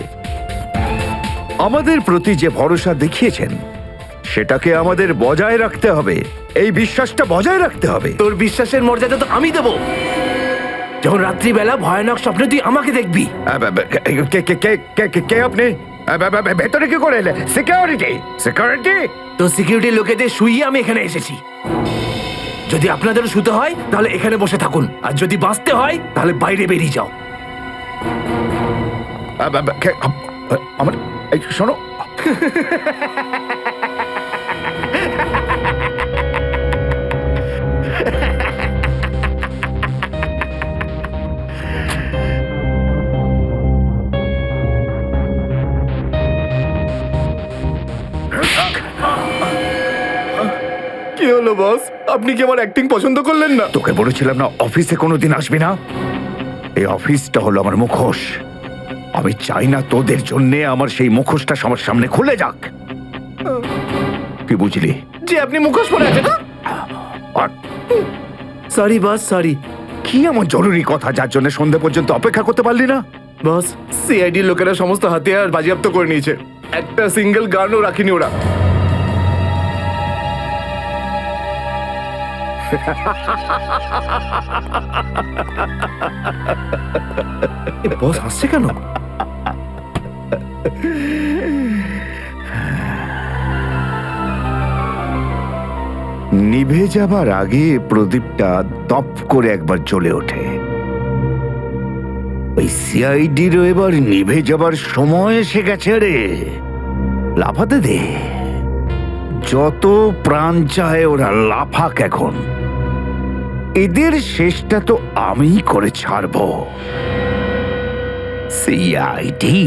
আমাদের প্রতি যে ভরসা দেখিয়েছেন সেটাকে আমাদের বজায় রাখতে হবে। এই বিশ্বাসটা বজায় রাখতে হবে। তোর বিশ্বাসের মর্যাদা তো আমি দেবো যখন রাত্রিবেলা ভয়ানক স্বপ্ন তুই আমাকে দেখবি। কে আপনি? ভেতরে কি করে এলে? সিকিউরিটি সিকিউরিটি তো সিকিউরিটি লোকেদের শুইয়ে আমি এখানে এসেছি। যদি আপনাদেরও শুতে হয় তাহলে এখানে বসে থাকুন, আর যদি বাঁচতে হয় তাহলে বাইরে বেরিয়ে যাও। আমার শোনো, কি হলো বস? আপনি কি আমার অ্যাক্টিং পছন্দ করলেন না? তোকে বলেছিলাম না অফিসে কোনোদিন আসবি না? এই অফিসটা হলো আমার মুখোশ। আমি চাই না তোদের জন্যে আমার সেই মুখোশটা সবার সামনে খুলে যাক। কি বুঝলি? যে আপনি মুখোশ পরে আছেন। Sorry boss, sorry. কি এমন জরুরি কথা যার জন্য সন্ধে পর্যন্ত অপেক্ষা করতে পারলি না? বস, সিআইডি লোকেরা সমস্ত হাতিয়ার বাজেয়াপ্ত করে নিয়েছে, একটা সিঙ্গেল গানও রাখিনি ওরা। বস হাসছে কেন? নিভে যাবার আগে প্রদীপটা দপ করে একবার জ্বলে ওঠে। ওই সিআইডিরও এবার নিভে যাবার সময় এসে গেছে রে। লাফাতে দে, যত প্রাণ চায় ওরা লাফাক এখন। এদের শেষটা তো আমি করে ছাড়বো। সিআইডি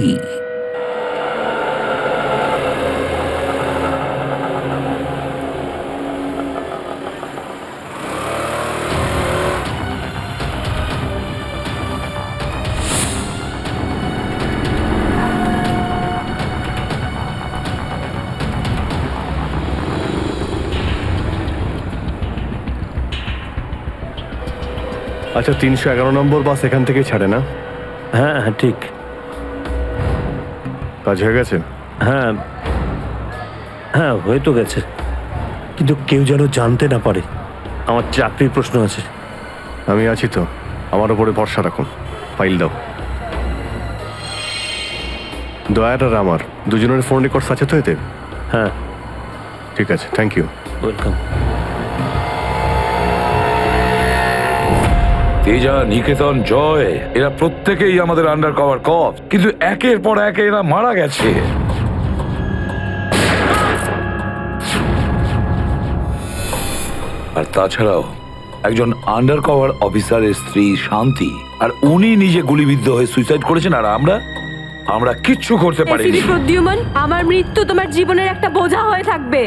আচ্ছা, 311 নম্বর বাস এখান থেকে ছাড়ে না? হ্যাঁ হ্যাঁ ঠিক। কাজ হয়ে গেছে? হ্যাঁ হ্যাঁ হয়ে তো গেছে, কিন্তু কেউ যেন জানতে না পারে। আমার চাকরির প্রশ্ন আছে। আমি আছি তো, আমার উপরে ভরসা রাখুন। ফাইল দাও। দয়ার আর আমার দুজনের ফোন রেকর্ডস আছে তো এতে? হ্যাঁ ঠিক আছে, থ্যাংক ইউ। ওয়েলকাম। তেজা, নিকেতন, জয় এরা প্রত্যেকেই আমাদের আন্ডার কভার কপ, কিন্তু একের পর এক এরা মারা গেছে। আর তাছাড়াও একজন আন্ডার কভার অফিসারের স্ত্রী শান্তি, আর উনি নিজে গুলিবিদ্ধ হয়ে সুইসাইড করেছেন, আর আমরা কিচ্ছু করতে পারিনি। এসিপি প্রদ্যুম্ন, আমার মৃত্যু তোমার জীবনের একটা বোঝা হয়ে থাকবে।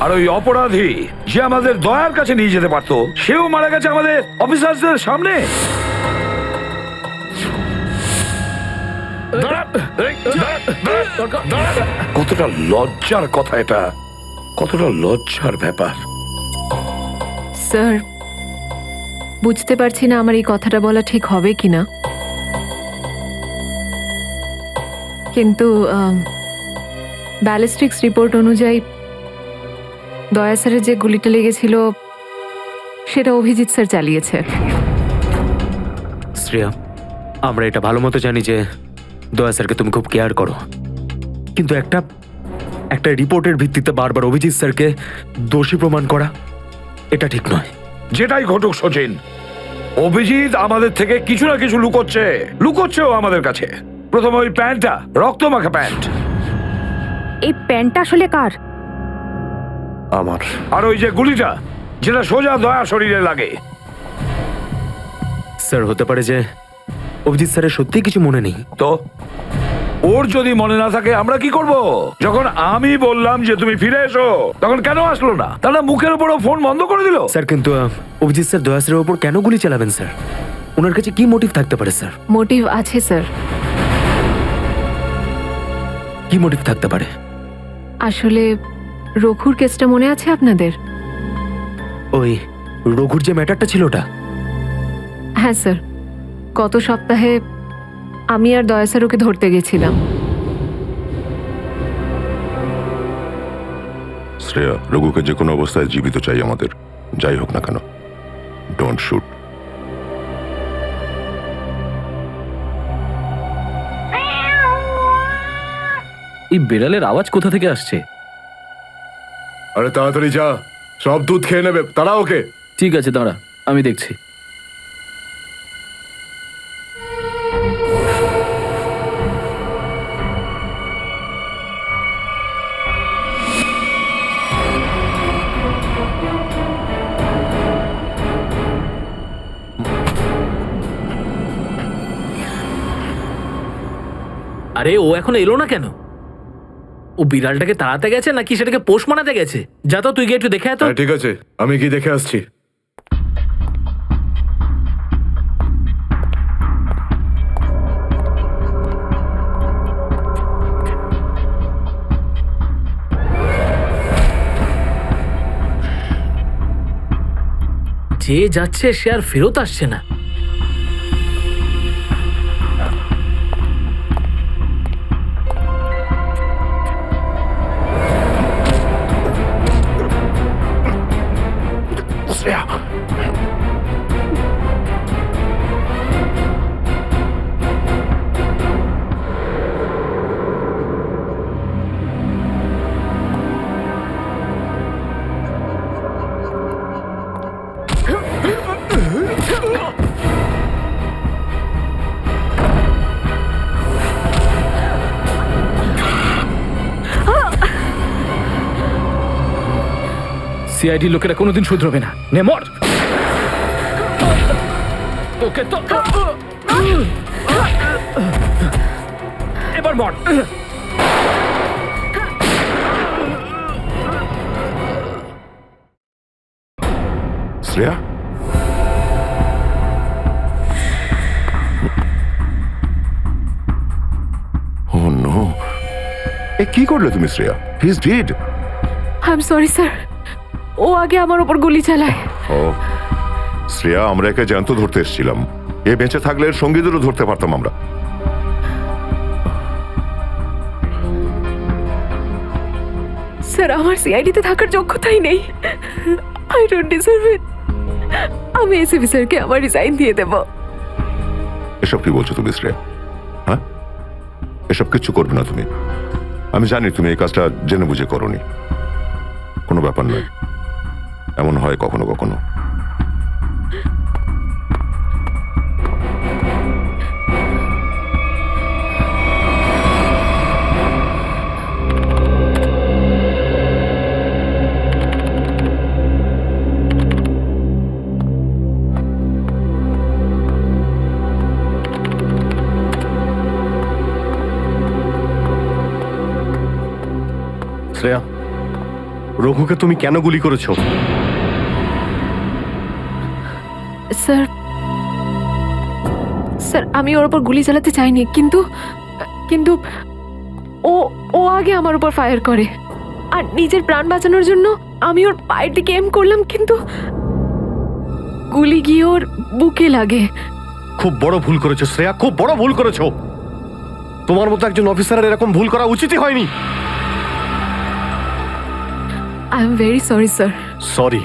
আর ওই অপরাধী যে আমাদের দয়ার কাছে নিয়ে যেতে পারতো, সেও মারা গেছে আমাদের অফিসারদের সামনে। কতটা লজ্জার কথা এটা, কতটা লজ্জার ব্যাপার। স্যার, বুঝতে পারছি না আমার এই কথাটা বলা ঠিক হবে কিনা, কিন্তু ব্যালিস্টিক্স রিপোর্ট অনুযায়ী দয়া স্যারের যে গুলিটা লেগেছিল সেটা অভিজিৎ স্যার চালিয়েছে। শ্রেয়া, আমরা এটা ভালো মতো জানি যে দয়া স্যারকে তুমি খুব কেয়ার করো, কিন্তু একটা রিপোর্টের ভিত্তিতে বারবার অভিজিৎ স্যারকে দোষী প্রমাণ করা এটা ঠিক নয়। যেটাই ঘটুক সচিন, অভিজিৎ আমাদের থেকে কিছু না কিছু লুকোচ্ছেও আমাদের কাছে। প্রথমে ওই প্যান্টটা, রক্তমাখা প্যান্ট, এই প্যান্টটা আসলে কার? আমার। আর ওই যে গুলিটা, যেটা সোজা দয়া শরীরে লাগে। স্যার হতে পারে যে অভিজিৎ স্যারের সত্যি কিছু মনে নেই। তো ওর যদি মনে না থাকে আমরা কি করব? যখন আমি বললাম যে তুমি ফিরে এসো, তখন কেন আসলো না? তাহলে মুখের উপরও ফোন বন্ধ করে দিল। স্যার কিন্তু অভিজিৎ স্যার দয়া স্যারের ওপর কেন গুলি চালাবেন স্যার? ওনার কাছে কি মোটিভ থাকতে পারে স্যার? মোটিভ আছে স্যার। কি মোটিভ থাকতে পারে? আসলে রঘুর কেসটা মনে আছে আপনাদের? ওই রঘুর যে ম্যাটারটা ছিল ওটা? হ্যাঁ স্যার, গত সপ্তাহে আমি আর দয়া স্যার ওকে ধরতে গেছিলাম। শ্রেয়া, রঘুকে যে কোনো অবস্থায় জীবিত চাই আমাদের, যাই হোক না কেন। Don't shoot. এই বেড়ালের আওয়াজ কোথা থেকে আসছে? আরে তাড়াতাড়ি যা, সব দুধ খেয়ে নেবে, তারা ওকে। ঠিক আছে, দাঁড়া, আমি দেখছি। আরে ও এখন এলো না কেন? ও বিড়ালটাকে তাড়াতে গেছে নাকি সেটাকে পোষ মানাতে গেছে? যা তো, তুই গিয়ে একটু দেখে আয় তো। হ্যাঁ ঠিক আছে, আমি কি দেখে আসছি। যে যাচ্ছে সে আর ফেরত আসছে না। সিআইডি লোকেরা কোনোদিন শুধরবে না। নে মর। তোকে তো এবার মর। শ্রেয়া, ও নো, এ কি করলে তুমি Shreya? He is dead. I am sorry sir, ও আগে আমার ওপর গুলি চালায়। ও শ্রেয়া, আমরা একে জ্যান্ত ধরতে এসেছিলাম। এ বেঁচে থাকলে এর সঙ্গীদেরও ধরতে পারতাম আমরা। স্যার, আমার সিআইডিতে থাকার যোগ্যতাই নেই। আই ডোন্ট ডিজার্ভ ইট। আমি এসিপি স্যারকে আমার রিজাইন দিয়ে দেব। এসব কি বলছো তুমি শ্রেয়া? হ্যাঁ, এসব কিচ্ছু করবে না তুমি। আমি জানি তুমি এই কাজটা জেনে বুঝে করোনি। কোনো ব্যাপার নয়, এমন হয় কখনো কখনো। শ্রেয়া, রঘুকে তুমি কেন গুলি করেছো? স্যার, স্যার আমি ওর উপর গুলি চালাতে চাইনি, কিন্তু কিন্তু ও ও আগে আমার উপর ফায়ার করে। আর নিজের প্রাণ বাঁচানোর জন্য আমি ওর পায়ের দিকে এম করলাম, কিন্তু গুলি গিয়ে ওর বুকে লাগে। খুব বড় ভুল করেছো শ্রেয়া, খুব বড় ভুল করেছো। তোমার মতো একজন অফিসারের এরকম ভুল করা উচিতই হয়নি। I am very sorry sir. Sorry?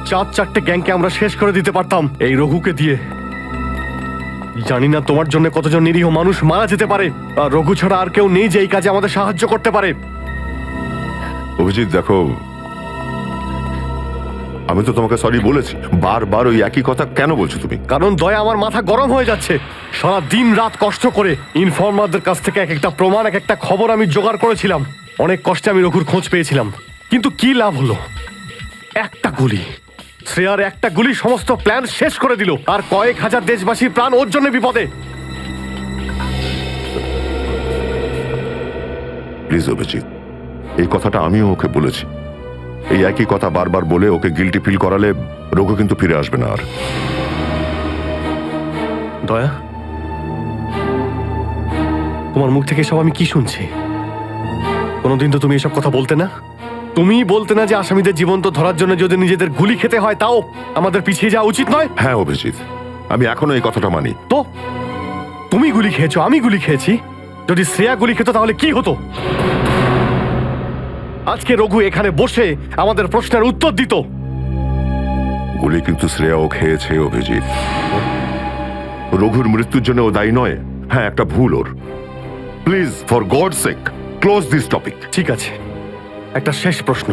4-4টে গ্যাংকে আমরা শেষ করে দিতে পারতাম এই রঘুকে দিয়ে। জানি না তোমার জন্য কতজন নিরীহ মানুষ মারা যেতে পারে, আর রঘু ছাড়া আর কেউ নেই যে এই কাজে আমাদের সাহায্য করতে পারে। অভিজিৎ দেখো, আমি তো তোমাকে সরি বলেছি, বারবার ওই একই কথা কেন বলছো তুমি? কারণ দয়া আমার মাথা গরম হয়ে যাচ্ছে। সারা দিন রাত কষ্ট করে ইনফর্মারদের কাছ থেকে এক একটা প্রমাণ, এক একটা খবর আমি জোগাড় করেছিলাম। অনেক কষ্টে আমি রঘুর খোঁজ পেয়েছিলাম, কিন্তু কি লাভ হলো? একটা গুলি, শ্রেয়ার একটা গুলি সমস্ত প্ল্যান শেষ করে দিল, আর কয়েক হাজার দেশবাসীর প্রাণ ওর জন্য বিপদে। প্লিজ অভিজিৎ, এই কথাটা আমিও ওকে বলেছি। এই একই কথা বারবার বলে ওকে গিল্টি ফিল করালে রঘু কিন্তু ফিরে আসবে না আর। দয়া, তোমার মুখ থেকে সব আমি কি শুনছি? কোনোদিন তো তুমি এসব কথা বলতে না। তুমি বলতে না যে আসামিদের জীবন্ত ধরার জন্য যদি নিজেদের গুলি খেতে হয় তাও আমাদের পিছিয়ে যাওয়া উচিত নয়। হ্যাঁ অভিজিৎ, আমি এখনো এই কথাটা মানি। তো তুমি গুলি খেয়েছো, আমি গুলি খেয়েছি। যদি শ্রেয়া গুলি খেত তাহলে কি হতো? আজকে রঘু এখানে বসে আমাদের প্রশ্নের উত্তর দিত। গুলি কিন্তু শ্রেয়াও খেয়েছে অভিজিৎ। রঘুর মৃত্যুর জন্য ও দায়ী নয়। হ্যাঁ, একটা ভুল ওর। Please, for God sake, close this topic. ঠিক আছে, একটা শেষ প্রশ্ন।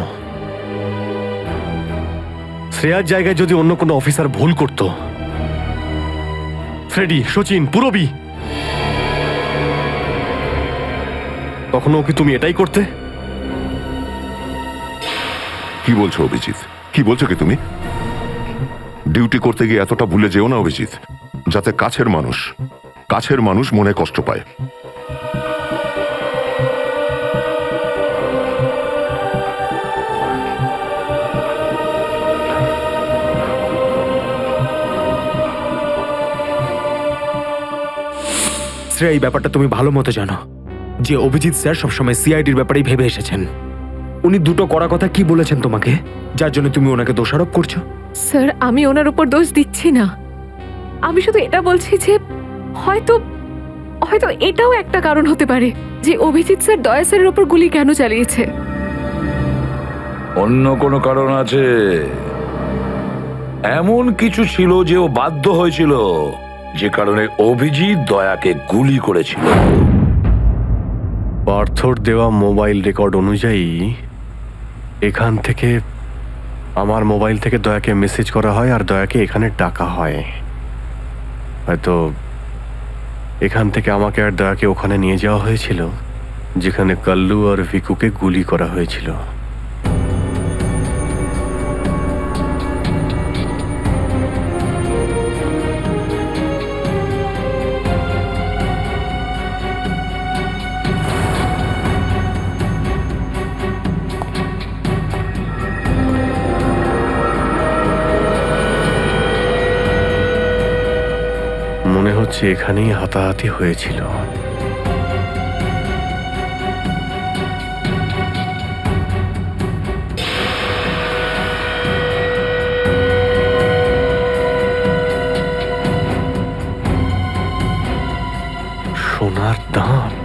শ্রেয়ার জায়গায় যদি অন্য কোনো অফিসার ভুল করত, ফ্রেডি, সচিন, পুরবী, তখনও কি তুমি এটাই করতে? কি বলছো অভিজিৎ? কি বলছো কি তুমি? ডিউটি করতে গিয়ে এতটা ভুলে যেও না অভিজিৎ, যাতে কাছের মানুষ মনে কষ্ট পায়। শ্রেয়া, এই ব্যাপারটা তুমি ভালো মতো জানো যে অভিজিৎ স্যার সবসময় সিআইডির ব্যাপারেই ভেবে এসেছেন। উনি দুটো কড়া কথা কি বলেছেন তোমাকে, যার জন্য তুমি ওনাকে দোষারোপ করছো? স্যার, আমি ওনার উপর দোষ দিচ্ছি না। আমি শুধু এটা বলছি যে হয়তো হয়তো এটাও একটা কারণ হতে পারে যে অভিজিৎ স্যার দয়া স্যারের উপর গুলি কেন চালিয়েছে। অন্য কোনো কারণ আছে? এমন কিছু ছিল যে ও বাধ্য হয়েছিল, যে কারণে অভিজিৎ দয়াকে গুলি করেছিল। পার্থর দেওয়া মোবাইল রেকর্ড অনুযায়ী এখান থেকে, আমার মোবাইল থেকে দয়াকে মেসেজ করা হয় আর দয়াকে এখানে ডাকা হয়। হয়তো এখান থেকে আমাকে আর দয়াকে ওখানে নিয়ে যাওয়া হয়েছিল যেখানে কাল্লু আর ভিকুকে গুলি করা হয়েছিল। মনে হচ্ছে এখানেই হাতাহাতি হয়েছিল। সোনার দাঁত,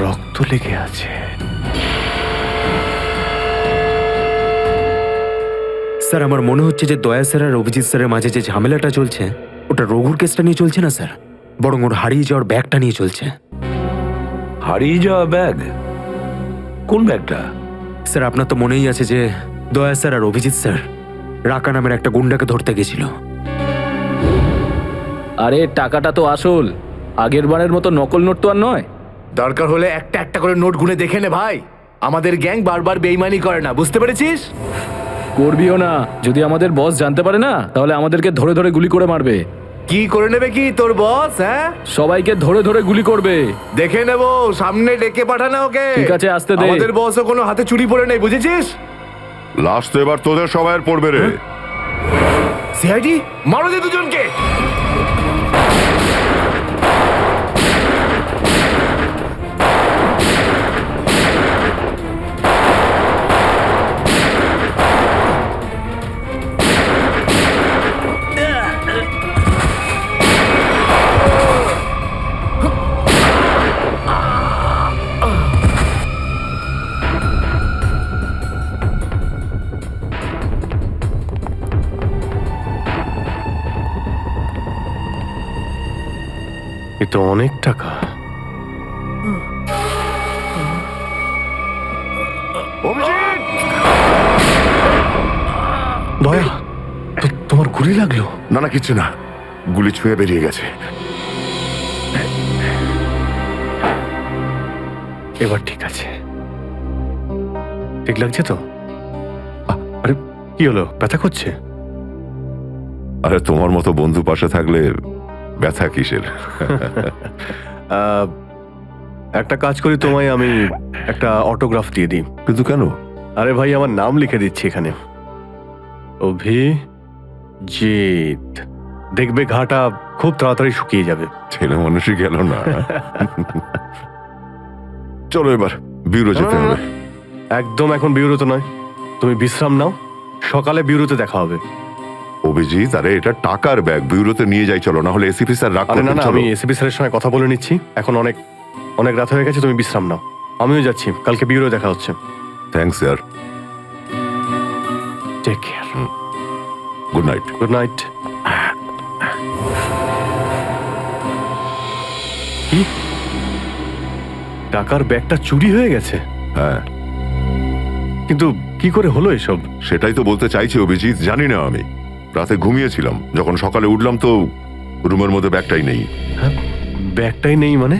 রক্ত লেগে আছে। স্যার, আমার মনে হচ্ছে যে দয়া স্যার আর অভিজিৎ স্যারের মাঝে যে ঝামেলাটা চলছে ওটা রঘুর কেসটা নিয়ে চলছে না স্যার, বরং ওর হারিয়ে যাওয়ার ব্যাগটা নিয়ে চলছে। হারিয়ে যাওয়া ব্যাগ? কোন ব্যাগটা? স্যার, আপনার তো মনেই আছে যে দয়া স্যার আর অভিজিৎ স্যার রাকা নামের একটা গুন্ডাকে ধরতে গেছিল। আরে টাকাটা তো আসল, আগের বারের মতো নকল নোট তো আর নয়। দরকার হলে একটা একটা করে নোট গুনে দেখে নে ভাই। আমাদের গ্যাং বারবার বেইমানি করে না, বুঝতে পেরেছিস? করবিও না। যদি আমাদের বস জানতে পারে না, তাহলে আমাদেরকে ধরে ধরে গুলি করে মারবে। কি করে নেবে কি তোর বস? হ্যাঁ, সবাইকে ধরে ধরে গুলি করবে। দেখে নেবো, সামনে ডেকে পাঠানো ওকে। ঠিক আছে, আসতে দে। আমাদের বসও কোনো হাতে চুরি পড়ে নেই, বুঝেছিস? লাস্ট তো এবার তোদের সবাইয়ের পড়বে রে। সিআইডি, মারো দে দুজনকে। এ তো অনেক টাকা। অভিজিৎ! গুলি লাগলো? না না, কিছু না, গুলি ছুঁয়ে বেরিয়ে গেছে। এবার ঠিক আছে, ঠিক লাগছে তো? আরে কি হলো, ব্যথা করছে? আরে তোমার মতো বন্ধু পাশে থাকলে ব্যথা কিসের? একটা কাজ করি, তোমায় আমি একটা অটোগ্রাফ দিয়ে দিই। কিন্তু কেন? আরে ভাই, আমার নাম লিখে দিচ্ছি এখানে, অভিজিৎ। দেখবে ঘাটা খুব তাড়াতাড়ি শুকিয়ে যাবে। ছেলে মানুষই গেল না। চলো এবার বিউরো যেতে হবে। একদম এখন বিউরোতে নয়, তুমি বিশ্রাম নাও, সকালে বিউরোতে দেখা হবে। অভিজিৎ, আরে এটা টাকার ব্যাগ, বিউরোতে নিয়ে যাই চলো, না হলে এসিপি স্যার রাগ আরে না করবেন। না, চলো। আমি এসিপি স্যারের সঙ্গে কথা বলে নিচ্ছি, এখন অনেক অনেক রাত হয়ে গেছে, তুমি বিশ্রাম নাও। আমিও যাচ্ছি, কালকে বিউরো দেখা হচ্ছে। Thanks sir. Take care. Good night. Good night. কি, টাকার ব্যাগটা চুরি হয়ে গেছে? হ্যাঁ, কিন্তু কি করে হলো এসব? সেটাই তো বলতে চাইছি অভিজিৎ, জানি না। আমি রাতে ঘুমিয়েছিলাম, যখন সকালে উঠলাম তো রুমের মধ্যে ব্যাগটাই নেই। হ্যাঁ, ব্যাগটাই নেই মানে?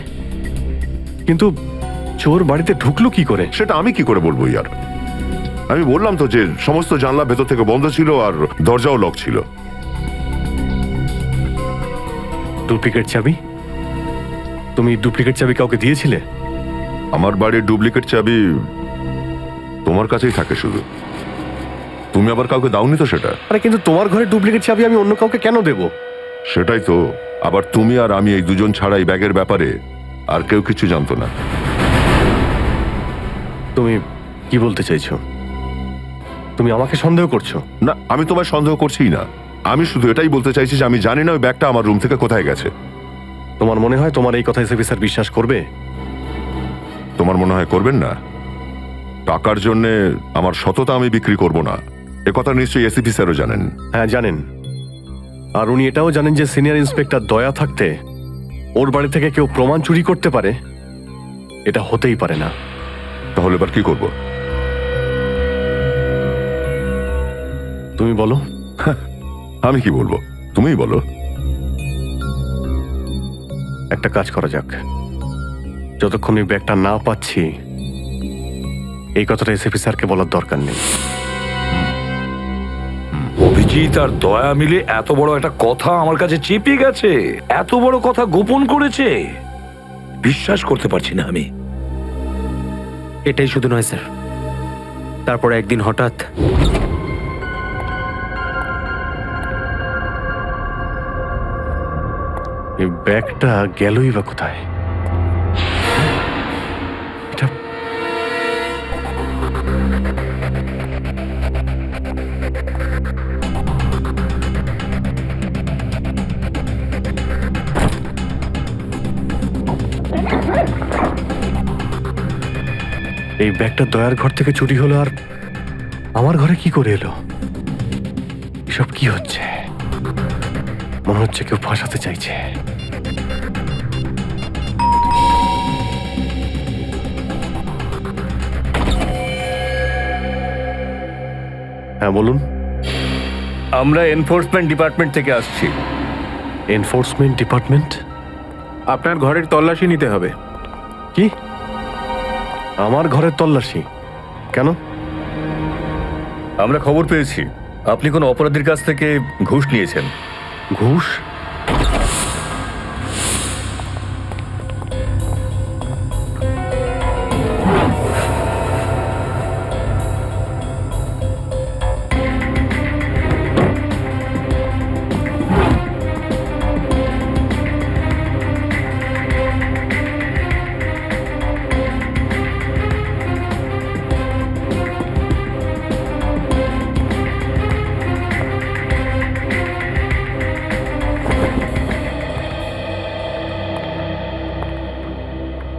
কিন্তু চোর বাড়িতে ঢুকলো কি করে? সেটা আমি কি করে বলবো ইয়ার? আমি বললাম তো যে সমস্ত জানলা ভেতর থেকে বন্ধ ছিল আর দরজাও লক ছিল। ডুপ্লিকেট চাবি? তুমি ডুপ্লিকেট চাবি কাউকে দিয়েছিলে? আমার বাড়ির ডুপ্লিকেট চাবি তোমার কাছেই থাকে শুধু, তুমি আবার কাউকে দাওনি তো সেটা। আরে কিন্তু তোমার ঘরে ডুপ্লিকেট চাবি আমি অন্য কাউকে কেন দেব? সেটাই তো, আবার তুমি আর আমি এই দুজন ছাড়া এই ব্যাগের ব্যাপারে আর কেউ কিছু জানতো না। তুমি কি বলতে চাইছো? তুমি আমাকে সন্দেহ করছো? না, আমি তোমায় সন্দেহ করছি না, আমি শুধু এটাই বলতে চাইছি যে আমি জানি না ওই ব্যাগটা আমার রুম থেকে কোথায় গেছে। তোমার মনে হয় তোমার এই কথা এসপি স্যার বিশ্বাস করবে? তোমার মনে হয় করবেন না? টাকার জন্য আমার সততা আমি বিক্রি করব না, এ কথা নিশ্চয়ই এসিপি স্যারও জানেন। হ্যাঁ জানেন, আর উনি এটাও জানেন যে সিনিয়র ইন্সপেক্টর দয়া থাকতে ওর বাড়ি থেকে কেউ প্রমাণ চুরি করতে পারে, এটা হতেই পারে না। তাহলে এবার কি করব? তুমি বলো। আমি কি বলবো, তুমিই বলো। একটা কাজ করা যাক, যতক্ষণ এই ব্যাগটা না পাচ্ছি এই কথাটা এসপি স্যারকে বলার দরকার নেই। অভিজিৎ আর দয়া মিলে এত বড় একটা কথা আমার কাছে চেপে গেছে, এত বড় কথা গোপন করেছে, বিশ্বাস করতে পারছি না আমি। এটাই শুধু নয় স্যার, তারপরে একদিন হঠাৎ এই ব্যাগটা গেলই বা কোথায়? এটা এই ব্যাগটা দয়ার ঘর থেকে চুরি হলো, আর আমার ঘরে কি করে এলো? এসব কি হচ্ছে? মনে হচ্ছে কেউ ফাঁসাতে চাইছে। হ্যাঁ বলুন। আমরা এনফোর্সমেন্ট ডিপার্টমেন্ট থেকে আসছি। Enforcement department? আপনার ঘরের তল্লাশি নিতে হবে। কি? আমার ঘরের তল্লাশি কেন? আমরা খবর পেয়েছি আপনি কোনো অপরাধীর কাছ থেকে ঘুষ নিয়েছেন। ঘুষ?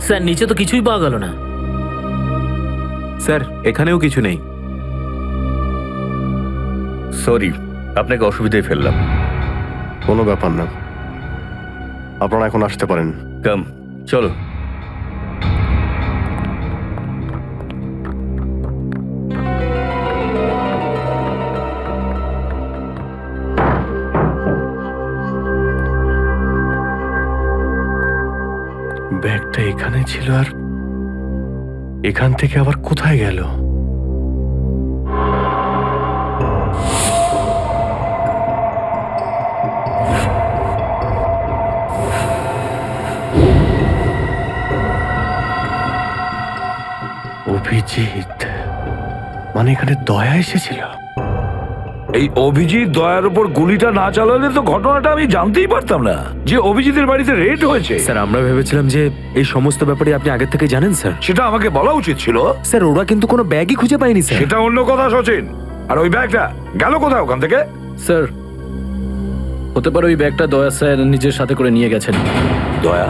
স্যার নিচে তো কিছুই পাওয়া গেল না। স্যার এখানেও কিছু নেই। সরি, আপনাকে অসুবিধায় ফেললাম। কোনো ব্যাপার না, আপনারা এখন আসতে পারেন। কাম, চলো। এখানে ছিল আর এখান থেকে আবার কোথায় গেল? অভিজিৎ, মানে এখানে দয়া এসেছিল? এই অভিজিৎ দয়ার উপর গুলিটা না চালালে তো ঘটনাটা আমি জানতেই পারতাম না যে অভিজিতের বাড়িতে রেড হয়েছে। স্যার আমরা ভেবেছিলাম যে এই সমস্ত ব্যাপারে আপনি আগে থেকে জানেন স্যার। সেটা আমাকে বলা উচিত ছিল। স্যার ওরা কিন্তু কোনো ব্যাগই খুঁজে পায়নি স্যার। সেটা অন্য কথা সচিন। আর ওই ব্যাগটা গেল কোথায় ওখান থেকে? স্যার হতে পারে ওই ব্যাগটা দয়া স্যার নিজের সাথে করে নিয়ে গেছেন। দয়া?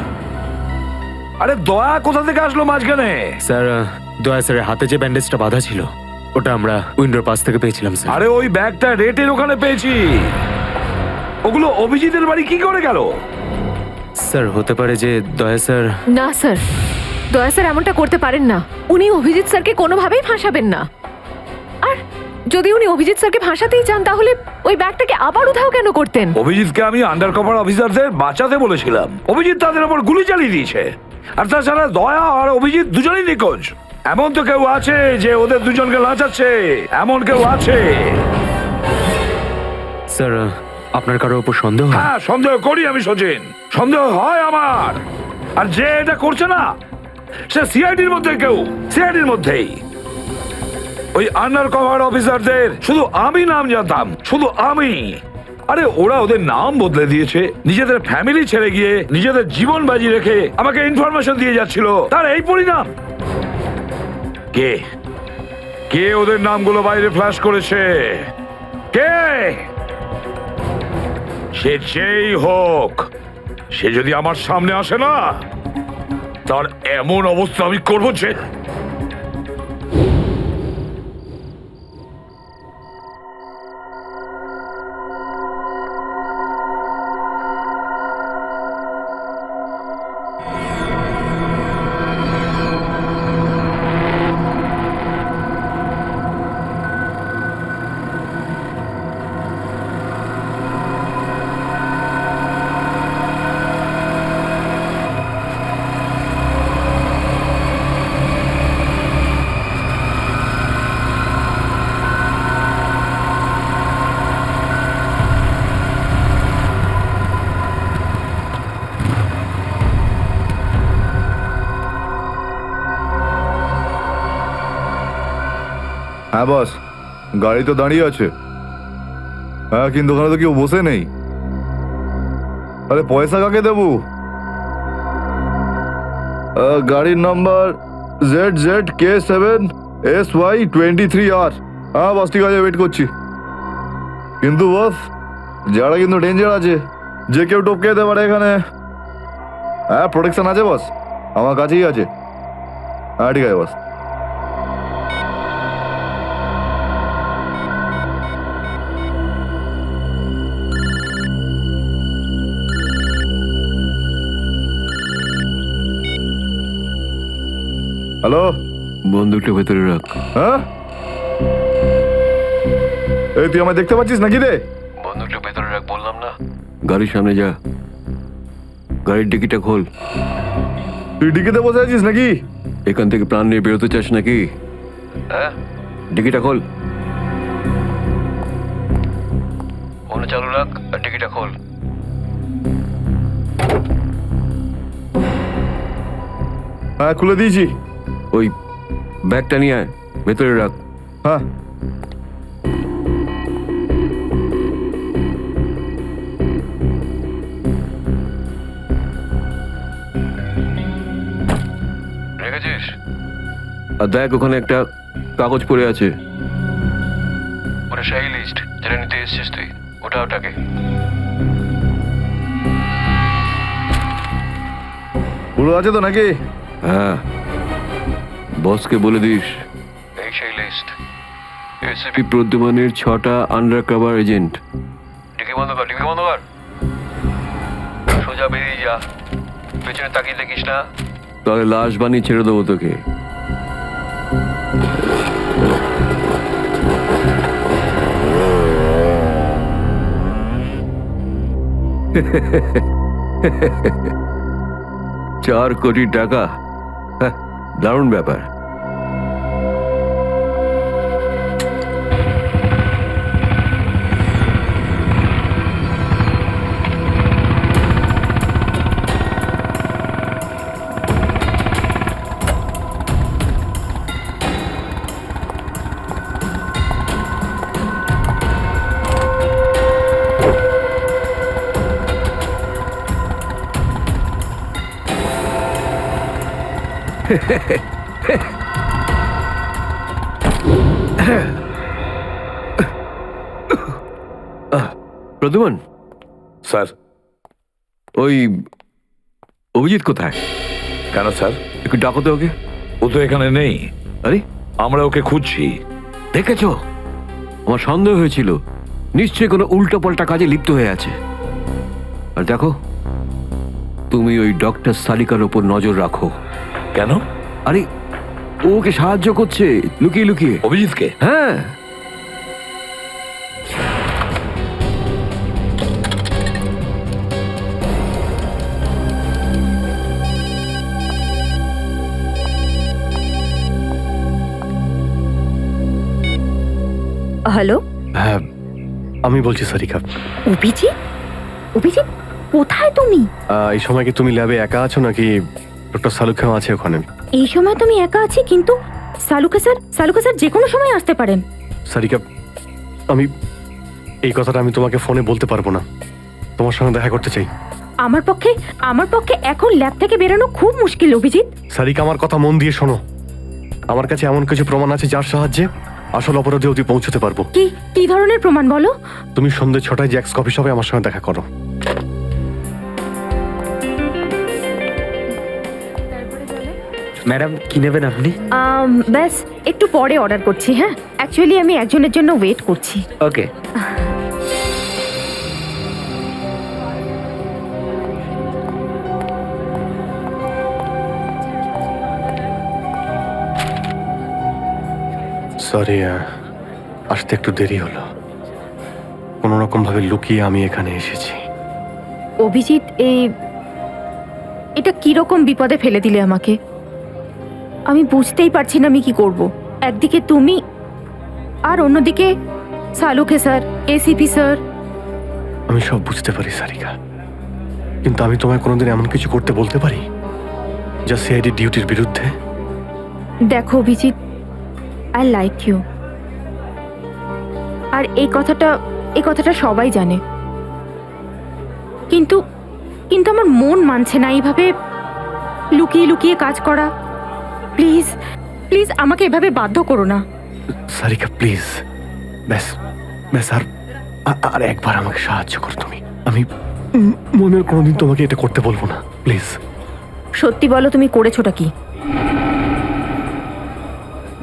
আরে দয়া কোথা থেকে আসলো মাঝখানে? স্যার দয়া স্যারের হাতে যে ব্যান্ডেজটা বাঁধা ছিল ওটা আমরা উইন্ডোর পাশ থেকে পেয়েছিলাম স্যার। আরে ওই ব্যাগটা রেটের ওখানে পেয়েছি। ওগুলো অভিজিতের বাড়ি কি করে গেল? স্যার হতে পারে যে দয়া স্যার। না স্যার, দয়া স্যার এমনটা করতে পারেন না। উনি অভিজিৎ স্যারকে কোনোভাবেই ফাঁসাবেন না। আর যদি উনি অভিজিৎ স্যারকে ফাঁসাতেই চান তাহলে ওই ব্যাগটাকে আবার উধাও কেন করতেন? অভিজিৎকে আমি আন্ডারকভার অফিসারদের বাঁচাতে বলেছিলাম। অভিজিৎ তাদের উপর গুলি চালিয়ে দিয়েছে। আর তাছাড়া দয়া আর অভিজিৎ দুজনেই নিখোঁজ। এমন তো কেউ আছে যে ওদের দুজনকে লাচাচ্ছে, এমন কেউ আছে? স্যার আপনার কারোর উপর সন্দেহ? হ্যাঁ, সন্দেহ করি আমি সচিন, সন্দেহ হয় আমার। আর যে এটা করছে না সে সিআইডির মধ্যে কেউ, সিআইডির মধ্যেই। ওই আন্ডার কভার অফিসারদের শুধু আমি নাম জানতাম, শুধু আমি। আরে ওরা ওদের নাম বদলে দিয়েছে, নিজেদের ফ্যামিলি ছেড়ে গিয়ে নিজেদের জীবন বাজি রেখে আমাকে ইনফরমেশন দিয়ে যাচ্ছিল। তার এই পরিণাম। কে কে ওদের নামগুলো বাইরে ফ্ল্যাশ করেছে? কে? সে যেই হোক, সে যদি আমার সামনে আসে না, তার এমন অবস্থা আমি করবো যে। হ্যাঁ বস, গাড়ি তো দাঁড়িয়ে আছে। হ্যাঁ কিন্তু ওখানে তো কেউ বসে নেই। আরে পয়সা কাকে দেবো? গাড়ির নাম্বার ZZK7SY23R। হ্যাঁ বস ঠিক আছে, ওয়েট করছি। কিন্তু বস যারা কিন্তু ডেঞ্জার আছে, যে কেউ টপকে যেতে পারে এখানে। হ্যাঁ প্রোটেকশন আছে বস, আমার কাছেই আছে। হ্যাঁ ঠিক আছে বস। হ্যালো, বন্দুকটা ভেতরে রাখ। হ্যাঁ এই তুই আমায় দেখতে পাচ্ছিস নাকি রে? বন্দুকটা ভেতরে রাখ বললাম না। গাড়ির সামনে যা, গাড়ির ডিকিটা খোল। তুই ডিকিতে বসে আছিস নাকি? এখান থেকে প্রাণ নিয়ে বেরোতে চাস নাকি? হ্যাঁ, ডিকিটা খোল। ফোন চালু রাখ আর ডিকিটা খোল। হ্যাঁ খুলে দিয়েছি। ওই ব্যাগটা নিয়ে আয়, ভেতরে রাখ। হ্যাঁ রেখেছিস? আর দেখ ওখানে একটা কাগজ পড়ে আছে, ওটা সেই লিস্ট যেটা নিতে এসেছিস তুই। ওটাকে পুরো আছে তো নাকি? হ্যাঁ, বসকে বলে দিস এই সেই লিস্ট। এসিপি প্রদ্যুমানের 6টা আন্ডার কভার এজেন্ট। ডিকি বন্ধ কর, ডিকি বন্ধ কর। সোজা বেরিয়ে যা, পেছনে তাকিয়ে দেখিস না, তাহলে লাশ বানিয়ে ছেড়ে দেবো তোকে। $4 কোটি দারুণ ব্যাপার। প্রদ্যুমান, স্যার। ওই অভিজিৎ কোথায়? কেন স্যার? একটু ডাকো তো ওকে। ও তো এখানে নেই। আরে, আমরা ওকে খুঁজছি। দেখেছো, আমার সন্দেহ হয়েছিল নিশ্চয়ই কোনো উল্টো পাল্টা কাজে লিপ্ত হয়ে আছে। আর দেখো, তুমি ওই ডক্টর সালিকার ওপর নজর রাখো। কেন? আরে, ও ওকে সাহায্য করছে লুকিয়ে লুকিয়ে। অভিজিৎকে? হ্যাঁ। হ্যালো, হ্যাঁ, আমি বলছি সারিকা। অভিজিৎ? অভিজিৎ, কোথায় তুমি? এই সময় কি তুমি ল্যাবে একা আছো নাকি ডক্টর সালুখাও আছে ওখানে? এই সময় তুমি একা আছি, কিন্তু সালুকা স্যার যে কোনো সময় আসতে পারেন। সারিকা, আমি এই কথাটা আমি তোমাকে ফোনে বলতে পারবো না। তোমার সঙ্গে দেখা করতে চাই। আমার পক্ষে এখন ল্যাব থেকে বেরোনো খুব মুশকিল অভিজিৎ। সারিকা, আমার কথা মন দিয়ে শোনো। আমার কাছে এমন কিছু প্রমাণ আছে যার সাহায্যে আসল অপরাধী অবধি পৌঁছতে পারবো। কি ধরনের প্রমাণ বলো? তুমি সন্ধ্যে 6টায় জ্যাক্স কফি শপে আমার সঙ্গে দেখা করো। ম্যাডাম, কি নেবেন আপনি? ব্যাস একটু পরে অর্ডার করছি। হ্যাঁ, অ্যাকচুয়ালি আমি একজনের জন্য ওয়েট করছি। ওকে। সরি, আসতে একটু দেরি হলো। কোনো রকম ভাবে লুকিয়ে আমি এখানে এসেছি। অভিজিৎ, এটা কিরকম বিপদে ফেলে দিলে আমাকে। আমি বুঝতেই পারছি না আমি কি করব। একদিকে তুমি আর অন্যদিকে সালুকে স্যার, এসিপি স্যার। আমি সব বুঝতে পারি সারিকা, কিন্তু আমি তোমায় কোনোদিন এমন কিছু করতে বলতে পারি যা সিআইডি ডিউটির বিরুদ্ধে? দেখো অভিজিৎ, আই লাইক ইউ। আর এই কথাটা সবাই জানে, কিন্তু আমার মন মানছে না এইভাবে লুকিয়ে লুকিয়ে কাজ করা। প্লিজ প্লিজ আমাকে এভাবে বাধ্য করো না। সারিকা প্লিজ, ব্যাস আর একবার আমাকে সাহায্য করো তুমি। আমি মনের কোনোদিন তোমাকে এটা করতে বলবো না, প্লিজ। সত্যি বলো, তুমি করেছোটা কি?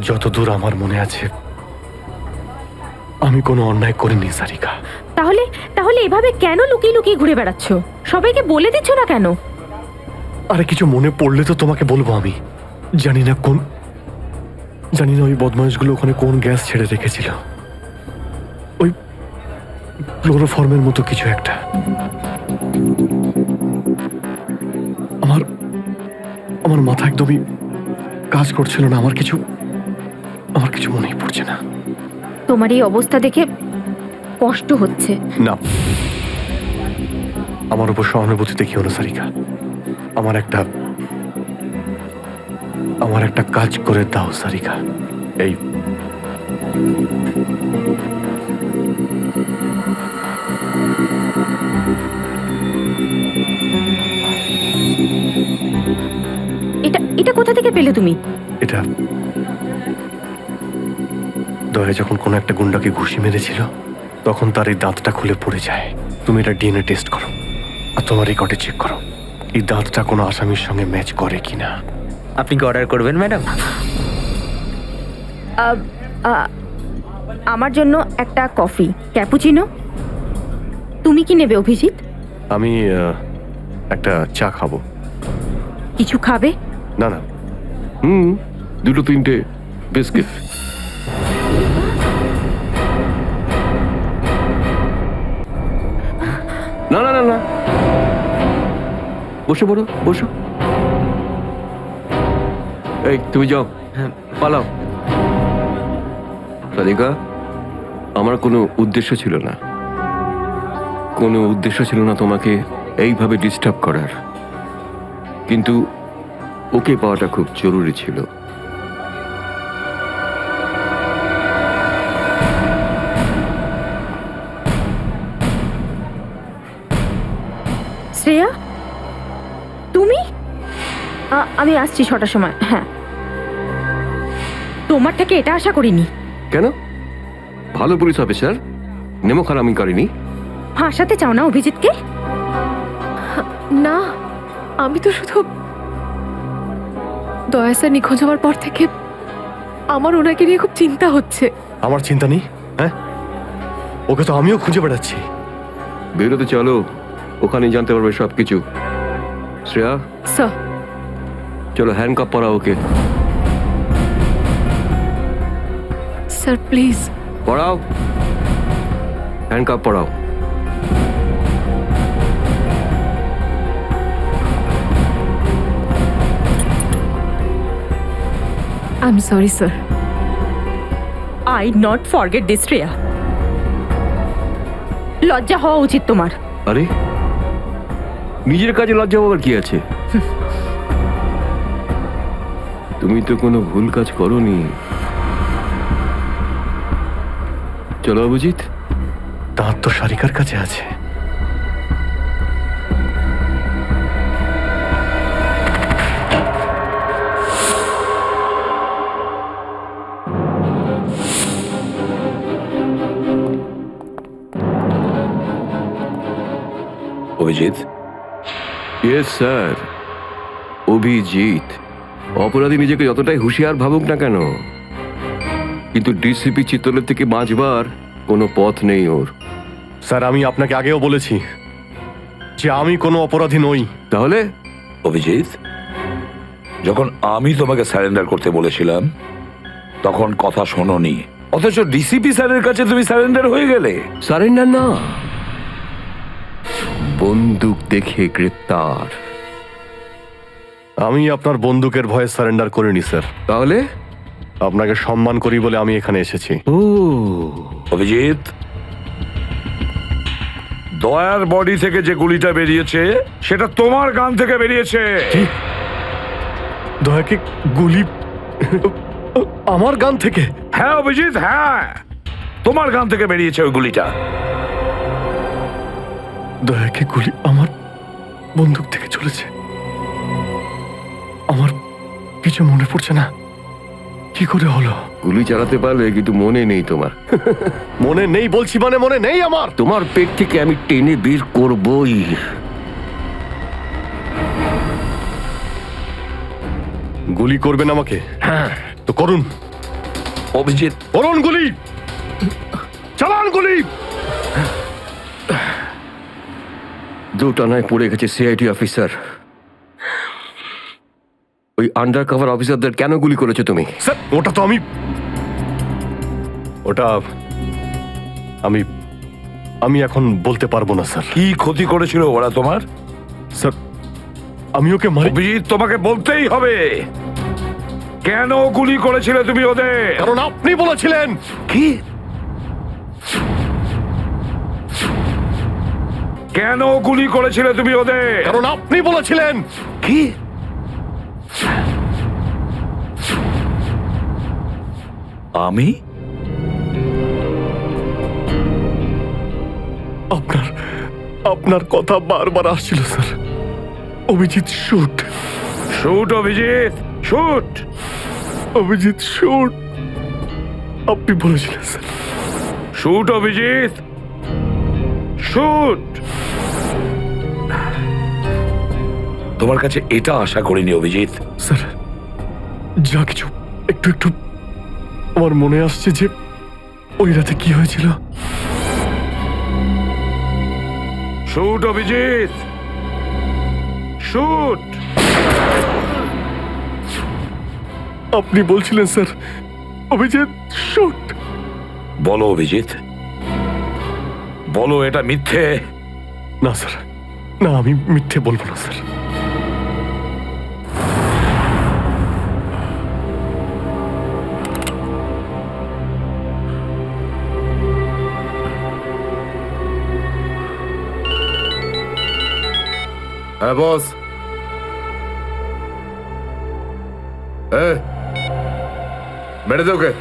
যতদূর আমার মনে আছে আমি কোনো অন্যায় করিনি সারিকা। তাহলে এভাবে কেন লুকিয়ে লুকিয়ে ঘুরে বেড়াচ্ছ? সবাইকে বলে দিচ্ছ না কেন? আরে কিছু মনে পড়লে তো তোমাকে বলবো। আমি জানি না ওই বদমাইশগুলো ওখানে কোন গ্যাস ছেড়ে রেখেছিল। ওই ক্লোরোফর্মের মতো কিছু একটা। আমার মাথা একদমই কাজ করছিল না। আমার কিছু মনেই পড়ছে না। তোমার এই অবস্থা দেখে কষ্ট হচ্ছে। না, আমার উপর সহানুভূতি দেখিও না সারিকা। আমার একটা কাজ করে দাও সারিকা। এই এটা কোথা থেকে পেলে তুমি? এটা দয়া যখন কোনো একটা গুন্ডাকে ঘুষি মেরেছিল তখন তার এই দাঁতটা খুলে পড়ে যায়। তুমি এটা ডিএনএ টেস্ট করো আর তোমার রেকর্ডে চেক করো এই দাঁতটা কোনো আসামির সঙ্গে ম্যাচ করে কিনা। আপনি কি অর্ডার করবেন ম্যাডাম? আমার জন্য একটা কফি ক্যাপুচিনো। তুমি কি নেবে অভিজিৎ? আমি একটা চা খাবো। কিছু খাবে? না না, দুটো তিনটে বিস্কিট। না না না না, বসে পড়ো, বসো। এই তুমি যাও, পালাও। সাদিকা, আমার কোনো উদ্দেশ্য ছিল না, কোনো উদ্দেশ্য ছিল না তোমাকে এইভাবে ডিস্টার্ব করার, কিন্তু ওকে পাওয়াটা খুব জরুরি ছিল। শ্রেয়া, তুমি? আমি আসছি 6টার সময়। হ্যাঁ, তোমার থেকে এটা আশা করিনি। কেন? ভালো পুলিশ অফিসার, নেমো খারামি করেনি। ফাঁসাতে চাও না অভিজিৎকে? না, আমি তো শুধু দয়া স্যার নিখোঁজ হওয়ার পর থেকে আমার ওনাকে নিয়ে খুব চিন্তা হচ্ছে। আমার চিন্তা নেই, হ্যাঁ? ওকে তো আমিও খুঁজে বেড়াচ্ছি। বেরোতে চলো, ওখানেই জানতে পারবে সব কিছু। শ্রেয়া, স্যার। চলো হ্যান্ডকাপ পরাও ওকে। Sir please. পড়াও, হ্যান্ডকাপ পড়াও। I am sorry sir. I not forget this Shreya. লজ্জা হওয়া উচিত তোমার। আরে, নিজের কাজে লজ্জা পাবার কি আছে? তুমি তো কোনো ভুল কাজ করোনি। চলো অভিজিৎ। দাঁত তো সারিকার কাছে আছে। অভিজিৎ? Yes sir, Abhijit. অপরাধী নিজেকে যতটাই হুঁশিয়ার ভাবুক না কেন, কিন্তু ডিসিপি চিত্তলের থেকে বাঁচবার কোনো পথ নেই ওর। স্যার, আমি আপনাকে আগেও বলেছি যে আমি কোনো অপরাধী নই। তাহলে? অভিজিৎ, যখন আমি তোমাকে সারেন্ডার করতে বলেছিলাম তখন কথা শোনোনি, অথচ ডিসিপি স্যারের কাছে তুমি সারেন্ডার হয়ে গেলে। সারেন্ডার না, বন্দুক দেখে গ্রেপ্তার। আমি আপনার বন্দুকের ভয়ে সারেন্ডার করিনি স্যার। তাহলে? আপনাকে সম্মান করি বলে আমি এখানে এসেছি। ও অভিজিৎ, দয়ার বডি থেকে যে গুলিটা বেরিয়েছে সেটা তোমার গান থেকে বেরিয়েছে। দয়াকে গুলি আমার গান থেকে? হ্যাঁ অভিজিৎ, হ্যাঁ, তোমার গান থেকে বেরিয়েছে ওই গুলিটা। দয়াকে গুলি আমার বন্দুক থেকে চলেছে? আমার কিছু মনে পড়ছে না, কি করে হলো? গুলি চালাতে পারলে, কিন্তু মনে নেই তোমার। মনে নেই বলছি মানে মনে নেই আমার। তোমার পেট থেকে আমি টেনে বের করবই। গুলি করবেন আমাকে? হ্যাঁ, তো করুন। অভিজিৎ, করুন গুলি, চালান গুলি। দুটানায় পড়ে গেছে সিআইডি অফিসার। ওই আন্ডার কভার অফিসারদের কেন গুলি করেছো তুমি? স্যার, ওটা তো আমি আমি এখন বলতে পারবো না স্যার। কি ক্ষতি করেছিল ওরা তোমার? স্যার, আমি ওকে মারি। অভিজিৎ, তোমাকে বলতেই হবে কেন গুলি করেছিলে তুমি ওদের। কারণ আপনি বলেছিলেন। কি? কেন গুলি করেছিলে তুমি ওদের? কারণ আপনি বলেছিলেন। কি? আমি? আপনার কথা বারবার আসছিল sir. Abhijit shoot. Shoot Abhijit, shoot. Abhijit shoot, আপনি বলেছিলেন স্যার। Shoot Abhijit, shoot. তোমার কাছে এটা আশা করিনি অভিজিৎ। স্যার, যা কিছু একটু একটু আমার মনে আসছে যে ওই রাতে কি হয়েছিল। Shoot Abhijit, shoot. আপনি বলছিলেন স্যার অভিজিৎ শুট। বলো অভিজিৎ, বলো এটা মিথ্যে। না স্যার, না, আমি মিথ্যে বলবো না স্যার। হ্যাঁ বস। বেড়ে দে ওকে।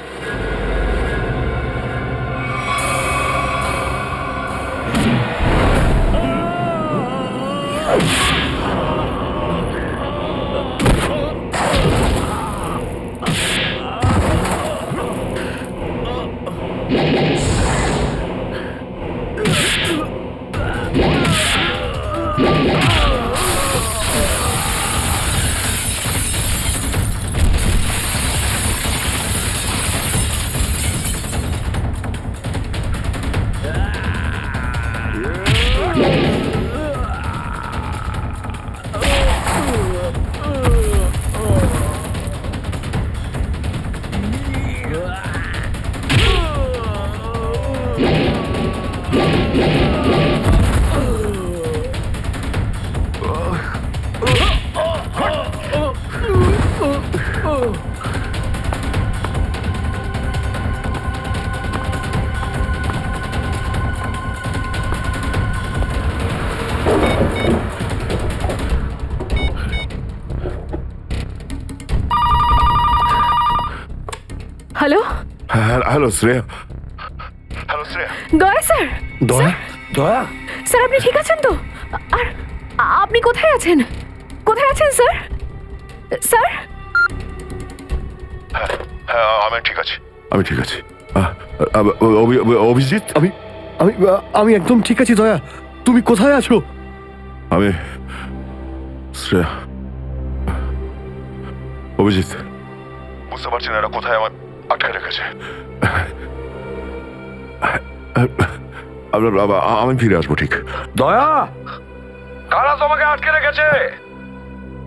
Hello hello Shreya. Daya sir. দয়া? দয়া? স্যার আপনি ঠিক আছেন তো? আর আপনি কোথায় আছেন? কোথায় আছেন স্যার? স্যার হ্যাঁ আমি ঠিক আছি, আমি ঠিক আছি। অভিজিৎ, আমি আমি আমি একদম ঠিক আছি দয়া। তুমি কোথায় আছো? আমি শ্রেয়া। অভিজিৎ, বুঝতে পারছি না এরা কোথায় আমার আটকে রেখেছে। আমি ফিরে আসবো ঠিক। দয়া, কারা তোমাকে আটকে রেখেছে?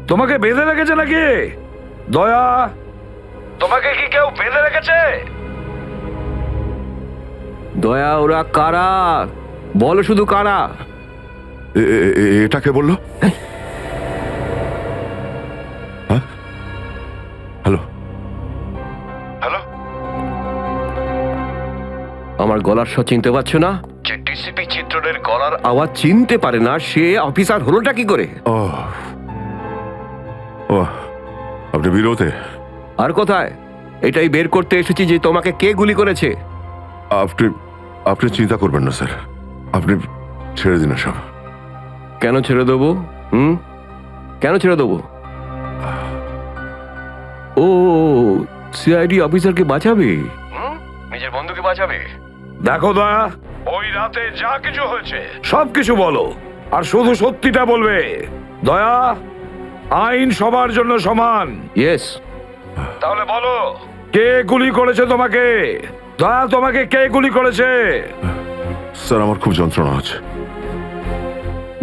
তোমাকে বেঁধে রেখেছে নাকি? দয়া, তোমাকে কি কেউ বেঁধে রেখেছে? দয়া, ওরা কারা? বলো শুধু কারা। এটা কে বললো? হ্যাঁ, হ্যালো হ্যালো, আমার গলার স্বর চিনতে পারছো না? যে ডিসিপি চিত্রনের গলার আওয়াজ চিনতে পারে না সে অফিসার হলোটা কি করে? ও ও, আপনি বিরোধে? আর কোথায়? এটাই বের করতে এসেছি যে তোমাকে কে গুলি করেছে। আপনি আপনি চিন্তা করবেন না স্যার, আপনি ছেড়ে দিন সব। কেন ছেড়ে দেবো? কেন ছেড়ে দেবো? ও, সিআইডি অফিসারকে বাঁচাবে, নিজের বন্ধুকে বাঁচাবে। দেখো দয়া, ওই রাতে যা কিছু হয়েছে সব কিছু বলো, আর শুধু সত্যিটা বলবে। দয়া, আইন সবার জন্য সমান। ইয়েস। তাহলে বলো, কে গুলি করেছে তোমাকে? দয়া, তোমাকে কে গুলি করেছে? স্যার আমার খুব যন্ত্রণা হচ্ছে,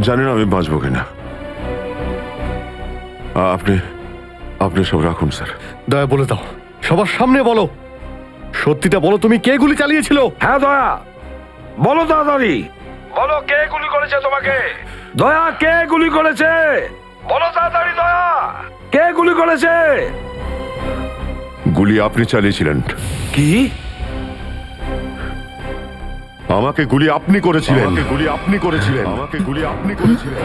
জানি না আমি বাঁচবো কিনা। আপনি আপনি সব রাখুন স্যার। দয়া বলে দাও, সবার সামনে বলো, সত্যিটা বলো, তুমি কে গুলি চালিয়েছিল? হ্যাঁ দয়া, বলো তাড়াতাড়ি, বলো কে গুলি করেছে তোমাকে? দয়া, কে গুলি করেছে? বলো তাড়াতাড়ি দয়া, কে গুলি করেছে? গুলি আপনি চালিয়েছিলেন। কি? আমাকে গুলি আপনি করেছিলেন। আমাকে গুলি আপনি করেছিলেন। আমাকে গুলি আপনি করেছিলেন।